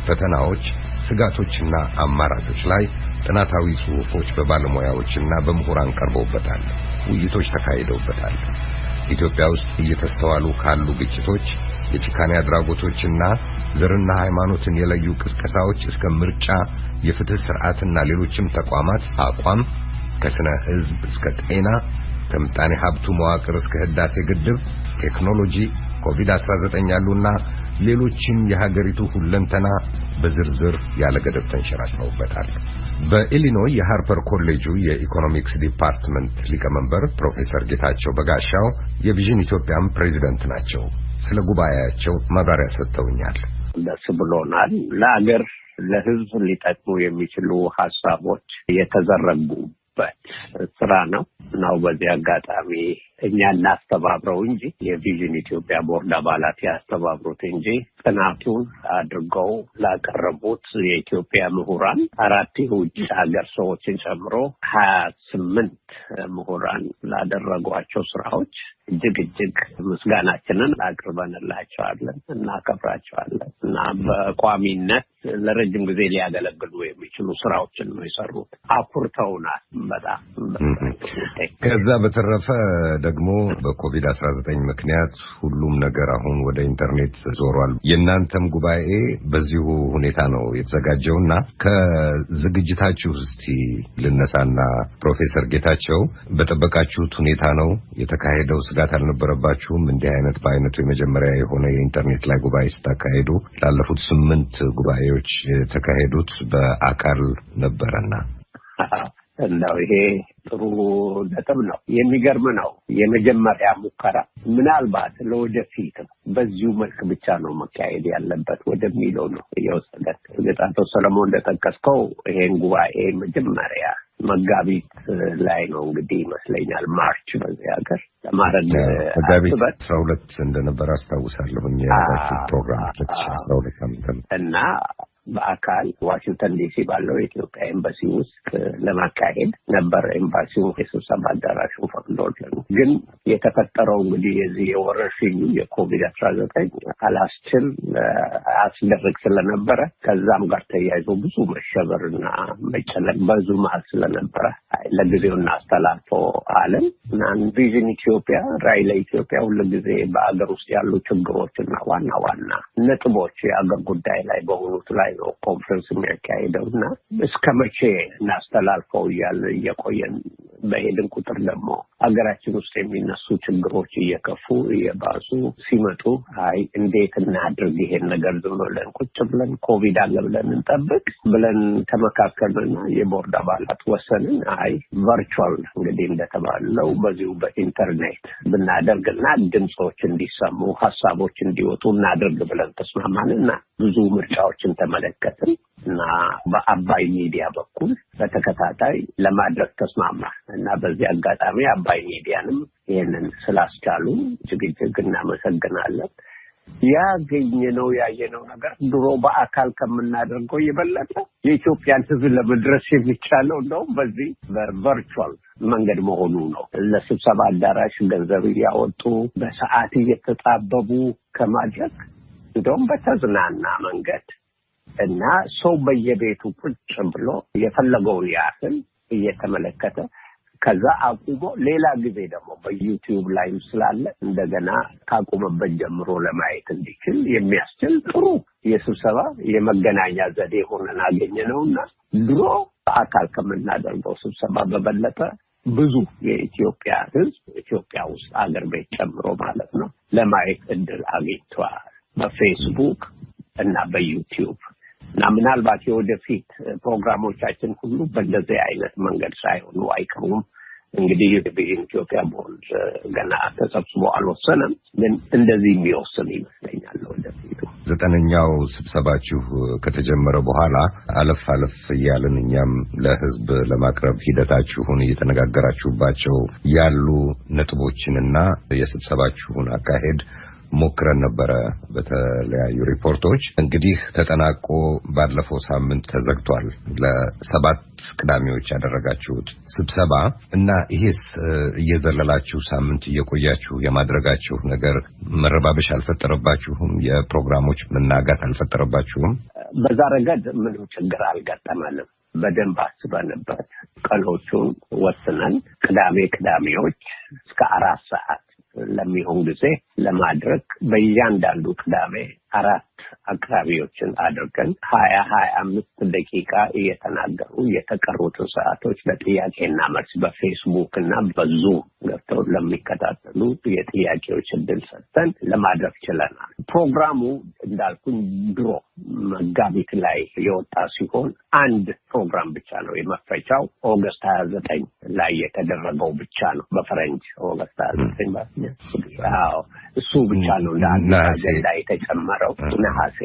ፈተናዎች ስጋቶችና አማራጮች ላይ ጥናታዊ ጽሑፎች በባለሙያዎችና በምሁራን ቀርበውበታል ውይይቶች ተካሂደውበታል ኢትዮጵያ ውስጥ እየተስተዋሉ ካሉ ግጭቶች፣ የጭካኔ አድራጎቶችና ዘርና ሃይማኖትን የለዩ ቅስቀሳዎች እስከ ምርጫ፣ የፍትህ ስርዓትና ሌሎችም ተቋማት አቋም፣ ከስነ ህዝብ እስከ ጤና፣ ከምጣኔ ሀብቱ መዋቅር እስከ ህዳሴ ግድብ፣ ቴክኖሎጂ፣ ኮቪድ-19 ያሉና ሌሎችም የሀገሪቱ ሁለንተና በዝርዝር ያለ ገደብ ተንሸራሽረውበታል። በኢሊኖይ የሃርፐር ኮሌጁ የኢኮኖሚክስ ዲፓርትመንት ሊቀመንበር ፕሮፌሰር ጌታቸው በጋሻው የቪዥን ኢትዮጵያም ፕሬዚደንት ናቸው። ስለ ጉባኤያቸው ማብራሪያ ሰጥተውኛል። ደስ ብሎናል። ለሀገር ለህዝብ ሊጠቅሙ የሚችሉ ሀሳቦች የተዘረጉበት ስራ ነው። በዚህ አጋጣሚ እኛ እናስተባብረው እንጂ የቪዥን ኢትዮጵያ ቦርድ አባላት ያስተባብሩት እንጂ ጥናቱን አድርገው ላቀረቡት የኢትዮጵያ ምሁራን 4 የውጭ ሀገር ሰዎችን ጨምሮ 28 ምሁራን ላደረጓቸው ስራዎች እጅግ ምስጋናችንን አቅርበንላቸዋለን፣ እናከብራቸዋለን እና በቋሚነት ለረጅም ጊዜ ሊያገለግሉ የሚችሉ ስራዎችን ነው የሰሩት። አኩርተውናል በጣም። ከዛ በተረፈ ደግሞ በኮቪድ-19 ምክንያት ሁሉም ነገር አሁን ወደ ኢንተርኔት ዞሯል። የእናንተም ጉባኤ በዚሁ ሁኔታ ነው የተዘጋጀውና ከዝግጅታችሁ እስቲ ልነሳና ፕሮፌሰር ጌታቸው በጠበቃችሁት ሁኔታ ነው የተካሄደው? ስጋት አልነበረባችሁም? እንዲህ አይነት በአይነቱ የመጀመሪያ የሆነ የኢንተርኔት ላይ ጉባኤ ስታካሄዱ ላለፉት 8 ጉባኤዎች ተካሄዱት በአካል ነበረና እንደው ይሄ ጥሩ ነጥብ ነው። የሚገርም ነው። የመጀመሪያ ሙከራ ምናልባት ለወደፊት በዚሁ መልክ ብቻ ነው መካሄድ ያለበት ወደሚለው ነው የወሰደን። ገጣቶ ሰለሞን እንደጠቀስከው ይሄን ጉባኤ መጀመሪያ መጋቢት ላይ ነው እንግዲህ ይመስለኛል ማርች በዚህ ሀገር ለማድረግ መጋቢት 12 እንደነበር አስታውሳለሁኝ ያላችሁ ፕሮግራም 2012 እና በአካል ዋሽንግተን ዲሲ ባለው የኢትዮጵያ ኤምባሲ ውስጥ ለማካሄድ ነበር። ኤምባሲው የስብሰባ አዳራሹን ፈቅዶልን፣ ግን የተፈጠረው እንግዲህ የዚህ የወረርሽኙ የኮቪድ-19 አላስችል አስደረግ ስለነበረ ከዛም ጋር ተያይዞ ብዙ መሸበርና መጨነቅ በዙ መሀል ስለነበረ ለጊዜው እናስተላልፎ አለን እና ቪዥን ኢትዮጵያ ራዕይ ለኢትዮጵያ ሁልጊዜ በአገር ውስጥ ያሉ ችግሮችና ዋና ዋና ነጥቦች የአገር ጉዳይ ላይ በሆኑት ላይ ነው ኮንፈረንስ የሚያካሂደውና እስከ መቼ እናስተላልፈው እያለ እየቆየን በሄድን ቁጥር ደግሞ ሀገራችን ውስጥ የሚነሱ ችግሮች እየከፉ እየባሱ ሲመጡ እንዴት እናድርግ ይሄን ነገር ዝም ብለን ቁጭ ብለን ኮቪድ አለ ብለን እንጠብቅ ብለን ተመካከልንና የቦርድ አባላት ወሰንን። ቨርቹዋል እንግዲህ እንደተባለው በዚሁ በኢንተርኔት ብናደርግና ድምጾች እንዲሰሙ ሀሳቦች እንዲወጡ እናድርግ ብለን ተስማማንና ብዙ ምርጫዎችን ተመለከትን እና በአባይ ሚዲያ በኩል በተከታታይ ለማድረግ ተስማማ እና በዚህ አጋጣሚ አባይ ሚዲያንም ይሄንን ስላስቻሉ እጅግ እናመሰግናለን። ያየነው ነገር ድሮ በአካል ከምናደርገው የበለጠ የኢትዮጵያን ሕዝብ ለመድረስ የሚቻለው ነው በዚህ በቨርቹዋል መንገድ መሆኑ ነው። ለስብሰባ አዳራሽ ገንዘብ ያወጡ በሰዓት እየተጣበቡ ከማድረግ እንደውም በተዝናና መንገድ እና ሰው በየቤቱ ቁጭ ብሎ የፈለገውን ያህል እየተመለከተ ከዛ አቁሞ ሌላ ጊዜ ደግሞ በዩቲዩብ ላይ ስላለ እንደገና ካቆመበት ጀምሮ ለማየት እንዲችል የሚያስችል ጥሩ የስብሰባ የመገናኛ ዘዴ ሆነን አገኘነውና ድሮ በአካል ከምናደርገው ስብሰባ በበለጠ ብዙ የኢትዮጵያ ሕዝብ ኢትዮጵያ ውስጥ አገር ቤት ጨምሮ ማለት ነው ለማየት እድል አግኝቷል በፌስቡክ እና በዩቲዩብ እና ምናልባት የወደፊት ፕሮግራሞቻችን ሁሉ በእንደዚህ አይነት መንገድ ሳይሆኑ አይቀሩም። እንግዲህ የቪዥን ኢትዮጵያ ቦርድ ገና ተሰብስቦ አልወሰነም፣ ግን እንደዚህ የሚወስን ይመስለኛል ወደፊቱ። 9ኛው ስብሰባችሁ ከተጀመረ በኋላ አለፍ እያልን እኛም ለህዝብ ለማቅረብ ሂደታችሁን እየተነጋገራችሁባቸው ያሉ ነጥቦችንና የስብሰባችሁን አካሄድ ሞክረን ነበረ በተለያዩ ሪፖርቶች። እንግዲህ ተጠናቆ ባለፈው ሳምንት ተዘግቷል። ለ7 ቅዳሜዎች ያደረጋችሁት ስብሰባ እና ይሄስ እየዘለላችሁ ሳምንት እየቆያችሁ የማድረጋችሁ ነገር መረባበሽ አልፈጠረባችሁም? የፕሮግራሞች መናጋት አልፈጠረባችሁም? በዛ ረገድ ምንም ችግር አልገጠመንም። በደንብ አስበንበት ቀኖቹን ወስነን ቅዳሜዎች እስከ 4 ሰዓት ለሚሆን ጊዜ ለማድረግ በእያንዳንዱ ቅዳሜ 4 አቅራቢዎችን አድርገን 25 ደቂቃ እየተናገሩ የተቀሩትን ሰዓቶች ለጥያቄና መልስ በፌስቡክ እና በዙም ገብተው ለሚከታተሉ የጥያቄዎች እድል ሰጥተን ለማድረግ ችለናል። ፕሮግራሙ እንዳልኩኝ ድሮ መጋቢት ላይ የወጣ ሲሆን አንድ ፕሮግራም ብቻ ነው የመፈቻው ኦገስት 29 ላይ የተደረገው ብቻ ነው በፈረንጅ ኦገስት 29 እሱ ብቻ ነው ለአጀንዳ የተጨመረው ነሐሴ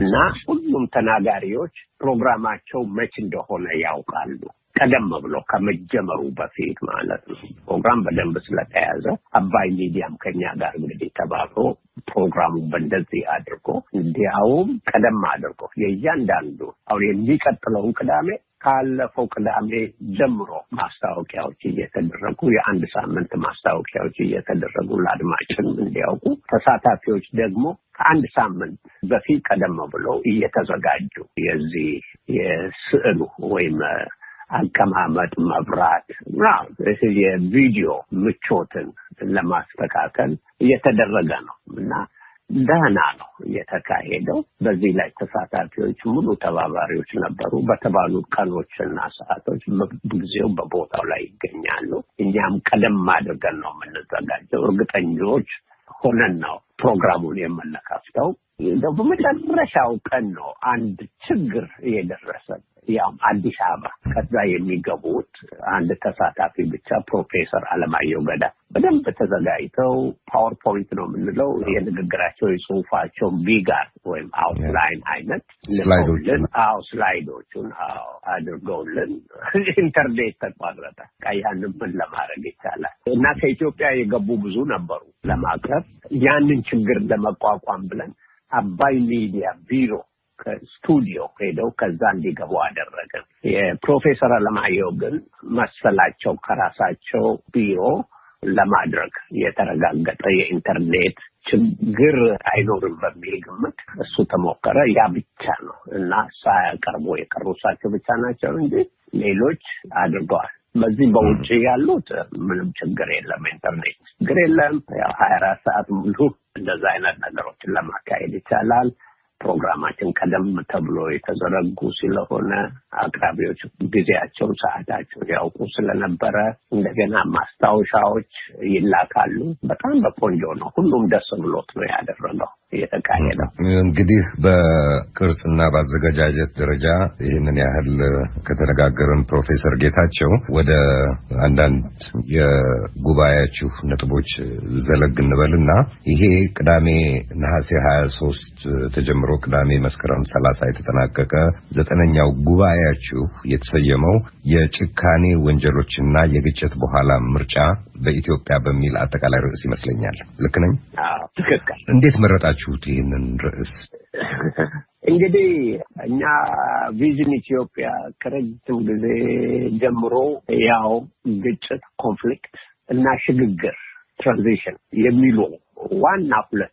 እና ሁሉም ተናጋሪዎች ፕሮግራማቸው መች እንደሆነ ያውቃሉ ቀደም ብሎ ከመጀመሩ በፊት ማለት ነው። ፕሮግራም በደንብ ስለተያዘ አባይ ሚዲያም ከኛ ጋር እንግዲህ ተባብሮ ፕሮግራሙን በእንደዚህ አድርጎ እንዲያውም ቀደም አድርጎ የእያንዳንዱ አሁን የሚቀጥለውን ቅዳሜ ካለፈው ቅዳሜ ጀምሮ ማስታወቂያዎች እየተደረጉ የአንድ ሳምንት ማስታወቂያዎች እየተደረጉ ለአድማጭም እንዲያውቁ ተሳታፊዎች ደግሞ ከአንድ ሳምንት በፊት ቀደም ብለው እየተዘጋጁ የዚህ የስዕሉ ወይም አቀማመጥ መብራት የቪዲዮ ምቾትን ለማስተካከል እየተደረገ ነው እና ደህና ነው የተካሄደው። በዚህ ላይ ተሳታፊዎች ሙሉ ተባባሪዎች ነበሩ። በተባሉ ቀኖችና ሰዓቶች በጊዜው በቦታው ላይ ይገኛሉ። እኛም ቀደም አድርገን ነው የምንዘጋጀው። እርግጠኞች ሆነን ነው ፕሮግራሙን የምንከፍተው። በመጨረሻው ቀን ነው አንድ ችግር የደረሰ ያው አዲስ አበባ ከዛ የሚገቡት አንድ ተሳታፊ ብቻ ፕሮፌሰር አለማየሁ ገዳ በደንብ ተዘጋጅተው ፓወርፖይንት ነው የምንለው የንግግራቸው የጽሁፋቸው ቢጋር ወይም አውትላይን አይነት ስላይዶቹን አድርገውልን ኢንተርኔት ተቋረጠ። ያንን ምን ለማድረግ ይቻላል እና ከኢትዮጵያ የገቡ ብዙ ነበሩ ለማቅረብ ያንን ችግር ለመቋቋም ብለን አባይ ሚዲያ ቢሮ ከስቱዲዮ ሄደው ከዛ እንዲገቡ አደረገ። የፕሮፌሰር አለማየሁ ግን መሰላቸው ከራሳቸው ቢሮ ለማድረግ የተረጋገጠ የኢንተርኔት ችግር አይኖርም በሚል ግምት እሱ ተሞከረ። ያ ብቻ ነው እና ሳያቀርቡ የቀሩሳቸው ብቻ ናቸው እንጂ ሌሎች አድርገዋል። በዚህ በውጭ ያሉት ምንም ችግር የለም፣ ኢንተርኔት ችግር የለም። ያው 24 ሰዓት ሙሉ እንደዛ አይነት ነገሮችን ለማካሄድ ይቻላል። ፕሮግራማችን ቀደም ተብሎ የተዘረጉ ስለሆነ አቅራቢዎች ጊዜያቸውን ሰዓታቸውን ያውቁ ስለነበረ እንደገና ማስታወሻዎች ይላካሉ። በጣም በቆንጆ ነው። ሁሉም ደስ ብሎት ነው ያደረገው የተካሄደው። እንግዲህ በቅርጽና በአዘገጃጀት ደረጃ ይህንን ያህል ከተነጋገርን ፕሮፌሰር ጌታቸው ወደ አንዳንድ የጉባኤያችሁ ነጥቦች ዘለግ እንበልና ይሄ ቅዳሜ ነሐሴ 23 ተጀምሮ ቅዳሜ መስከረም 30 የተጠናቀቀ 9ኛው ጉባኤያችሁ የተሰየመው የጭካኔ ወንጀሎችና የግጭት በኋላ ምርጫ በኢትዮጵያ በሚል አጠቃላይ ርዕስ ይመስለኛል። ልክ ነኝ? አዎ፣ ትክክል። እንዴት መረጣችሁት ይህንን ርዕስ? እንግዲህ እኛ ቪዥን ኢትዮጵያ ከረጅም ጊዜ ጀምሮ ያው ግጭት፣ ኮንፍሊክት እና ሽግግር ትራንዚሽን የሚሉ ዋና 2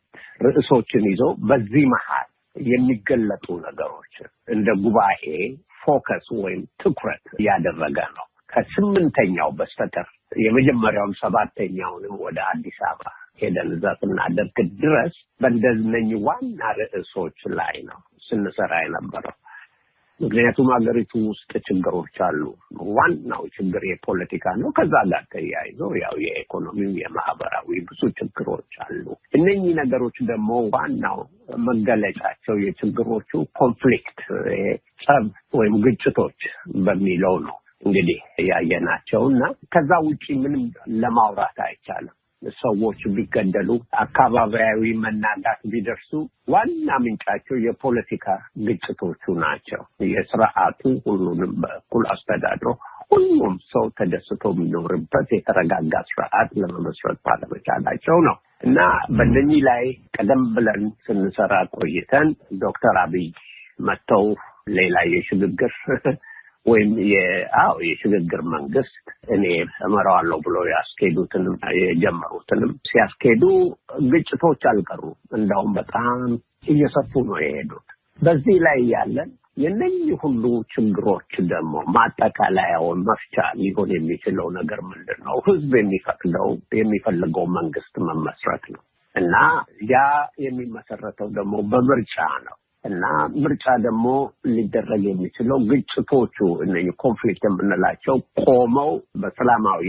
ርዕሶችን ይዞ በዚህ መሃል የሚገለጡ ነገሮች እንደ ጉባኤ ፎከስ ወይም ትኩረት ያደረገ ነው። ከ8ኛው በስተቀር የመጀመሪያውን 7ኛውንም ወደ አዲስ አበባ ሄደን እዛ ስናደርግ ድረስ በእንደዚህ ዋና ርዕሶች ላይ ነው ስንሰራ የነበረው። ምክንያቱም ሀገሪቱ ውስጥ ችግሮች አሉ። ዋናው ችግር የፖለቲካ ነው። ከዛ ጋር ተያይዞ ያው የኢኮኖሚው የማህበራዊ ብዙ ችግሮች አሉ። እነኚህ ነገሮች ደግሞ ዋናው መገለጫቸው የችግሮቹ ኮንፍሊክት ጸብ ወይም ግጭቶች በሚለው ነው እንግዲህ ያየናቸውና ከዛ ውጪ ምንም ለማውራት አይቻልም። ሰዎች ቢገደሉ፣ አካባቢያዊ መናጋት ቢደርሱ ዋና ምንጫቸው የፖለቲካ ግጭቶቹ ናቸው። የስርዓቱ ሁሉንም በኩል አስተዳድሮ ሁሉም ሰው ተደስቶ የሚኖርበት የተረጋጋ ስርዓት ለመመስረት ባለመቻላቸው ነው እና በእነኚህ ላይ ቀደም ብለን ስንሰራ ቆይተን ዶክተር አብይ መጥተው ሌላ የሽግግር ወይም የሽግግር መንግስት እኔ እመራዋለሁ ብሎ ያስኬዱትንም የጀመሩትንም ሲያስኬዱ ግጭቶች አልቀሩ፣ እንደውም በጣም እየሰፉ ነው የሄዱት። በዚህ ላይ ያለን የነኚህ ሁሉ ችግሮች ደግሞ ማጠቃለያውን መፍቻ ሊሆን የሚችለው ነገር ምንድነው? ህዝብ የሚፈልገው መንግስት መመስረት ነው እና ያ የሚመሰረተው ደግሞ በምርጫ ነው እና ምርጫ ደግሞ ሊደረግ የሚችለው ግጭቶቹ እነኚህ ኮንፍሊክት የምንላቸው ቆመው በሰላማዊ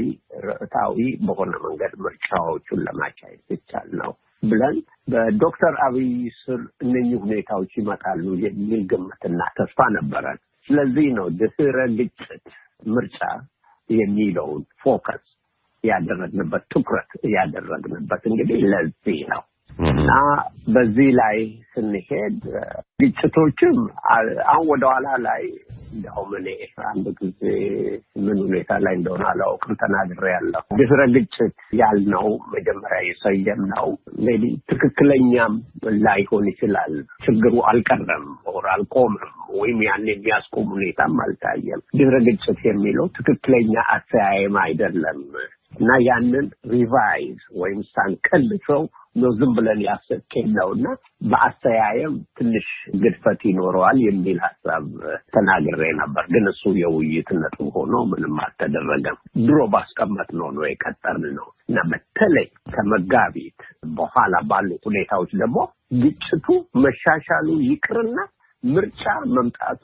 ርዕታዊ በሆነ መንገድ ምርጫዎቹን ለማካሄድ ይቻል ነው ብለን በዶክተር አብይ ስር እነኚህ ሁኔታዎች ይመጣሉ የሚል ግምትና ተስፋ ነበረን። ስለዚህ ነው ድህረ ግጭት ምርጫ የሚለውን ፎከስ ያደረግንበት ትኩረት ያደረግንበት እንግዲህ ለዚህ ነው እና በዚህ ላይ ስንሄድ ግጭቶችም አሁን ወደ ኋላ ላይ እንደው ምን አንድ ጊዜ ምን ሁኔታ ላይ እንደሆነ አላውቅም ተናግሬያለሁ። ድህረ ግጭት ያልነው መጀመሪያ የሰየምነው ሜቢ ትክክለኛም ላይሆን ይችላል። ችግሩ አልቀረም ወር አልቆመም ወይም ያን የሚያስቆም ሁኔታም አልታየም። ድህረ ግጭት የሚለው ትክክለኛ አስተያየም አይደለም እና ያንን ሪቫይዝ ወይም ሳንቀልሰው ነው ዝም ብለን ያሰብከውና በአስተያየም ትንሽ ግድፈት ይኖረዋል የሚል ሐሳብ ተናግሬ ነበር። ግን እሱ የውይይት ነጥብ ሆኖ ምንም አልተደረገም። ድሮ ባስቀመጥነው ነው የቀጠልነው እና በተለይ ከመጋቢት በኋላ ባሉ ሁኔታዎች ደግሞ ግጭቱ መሻሻሉ ይቅርና ምርጫ መምጣቱ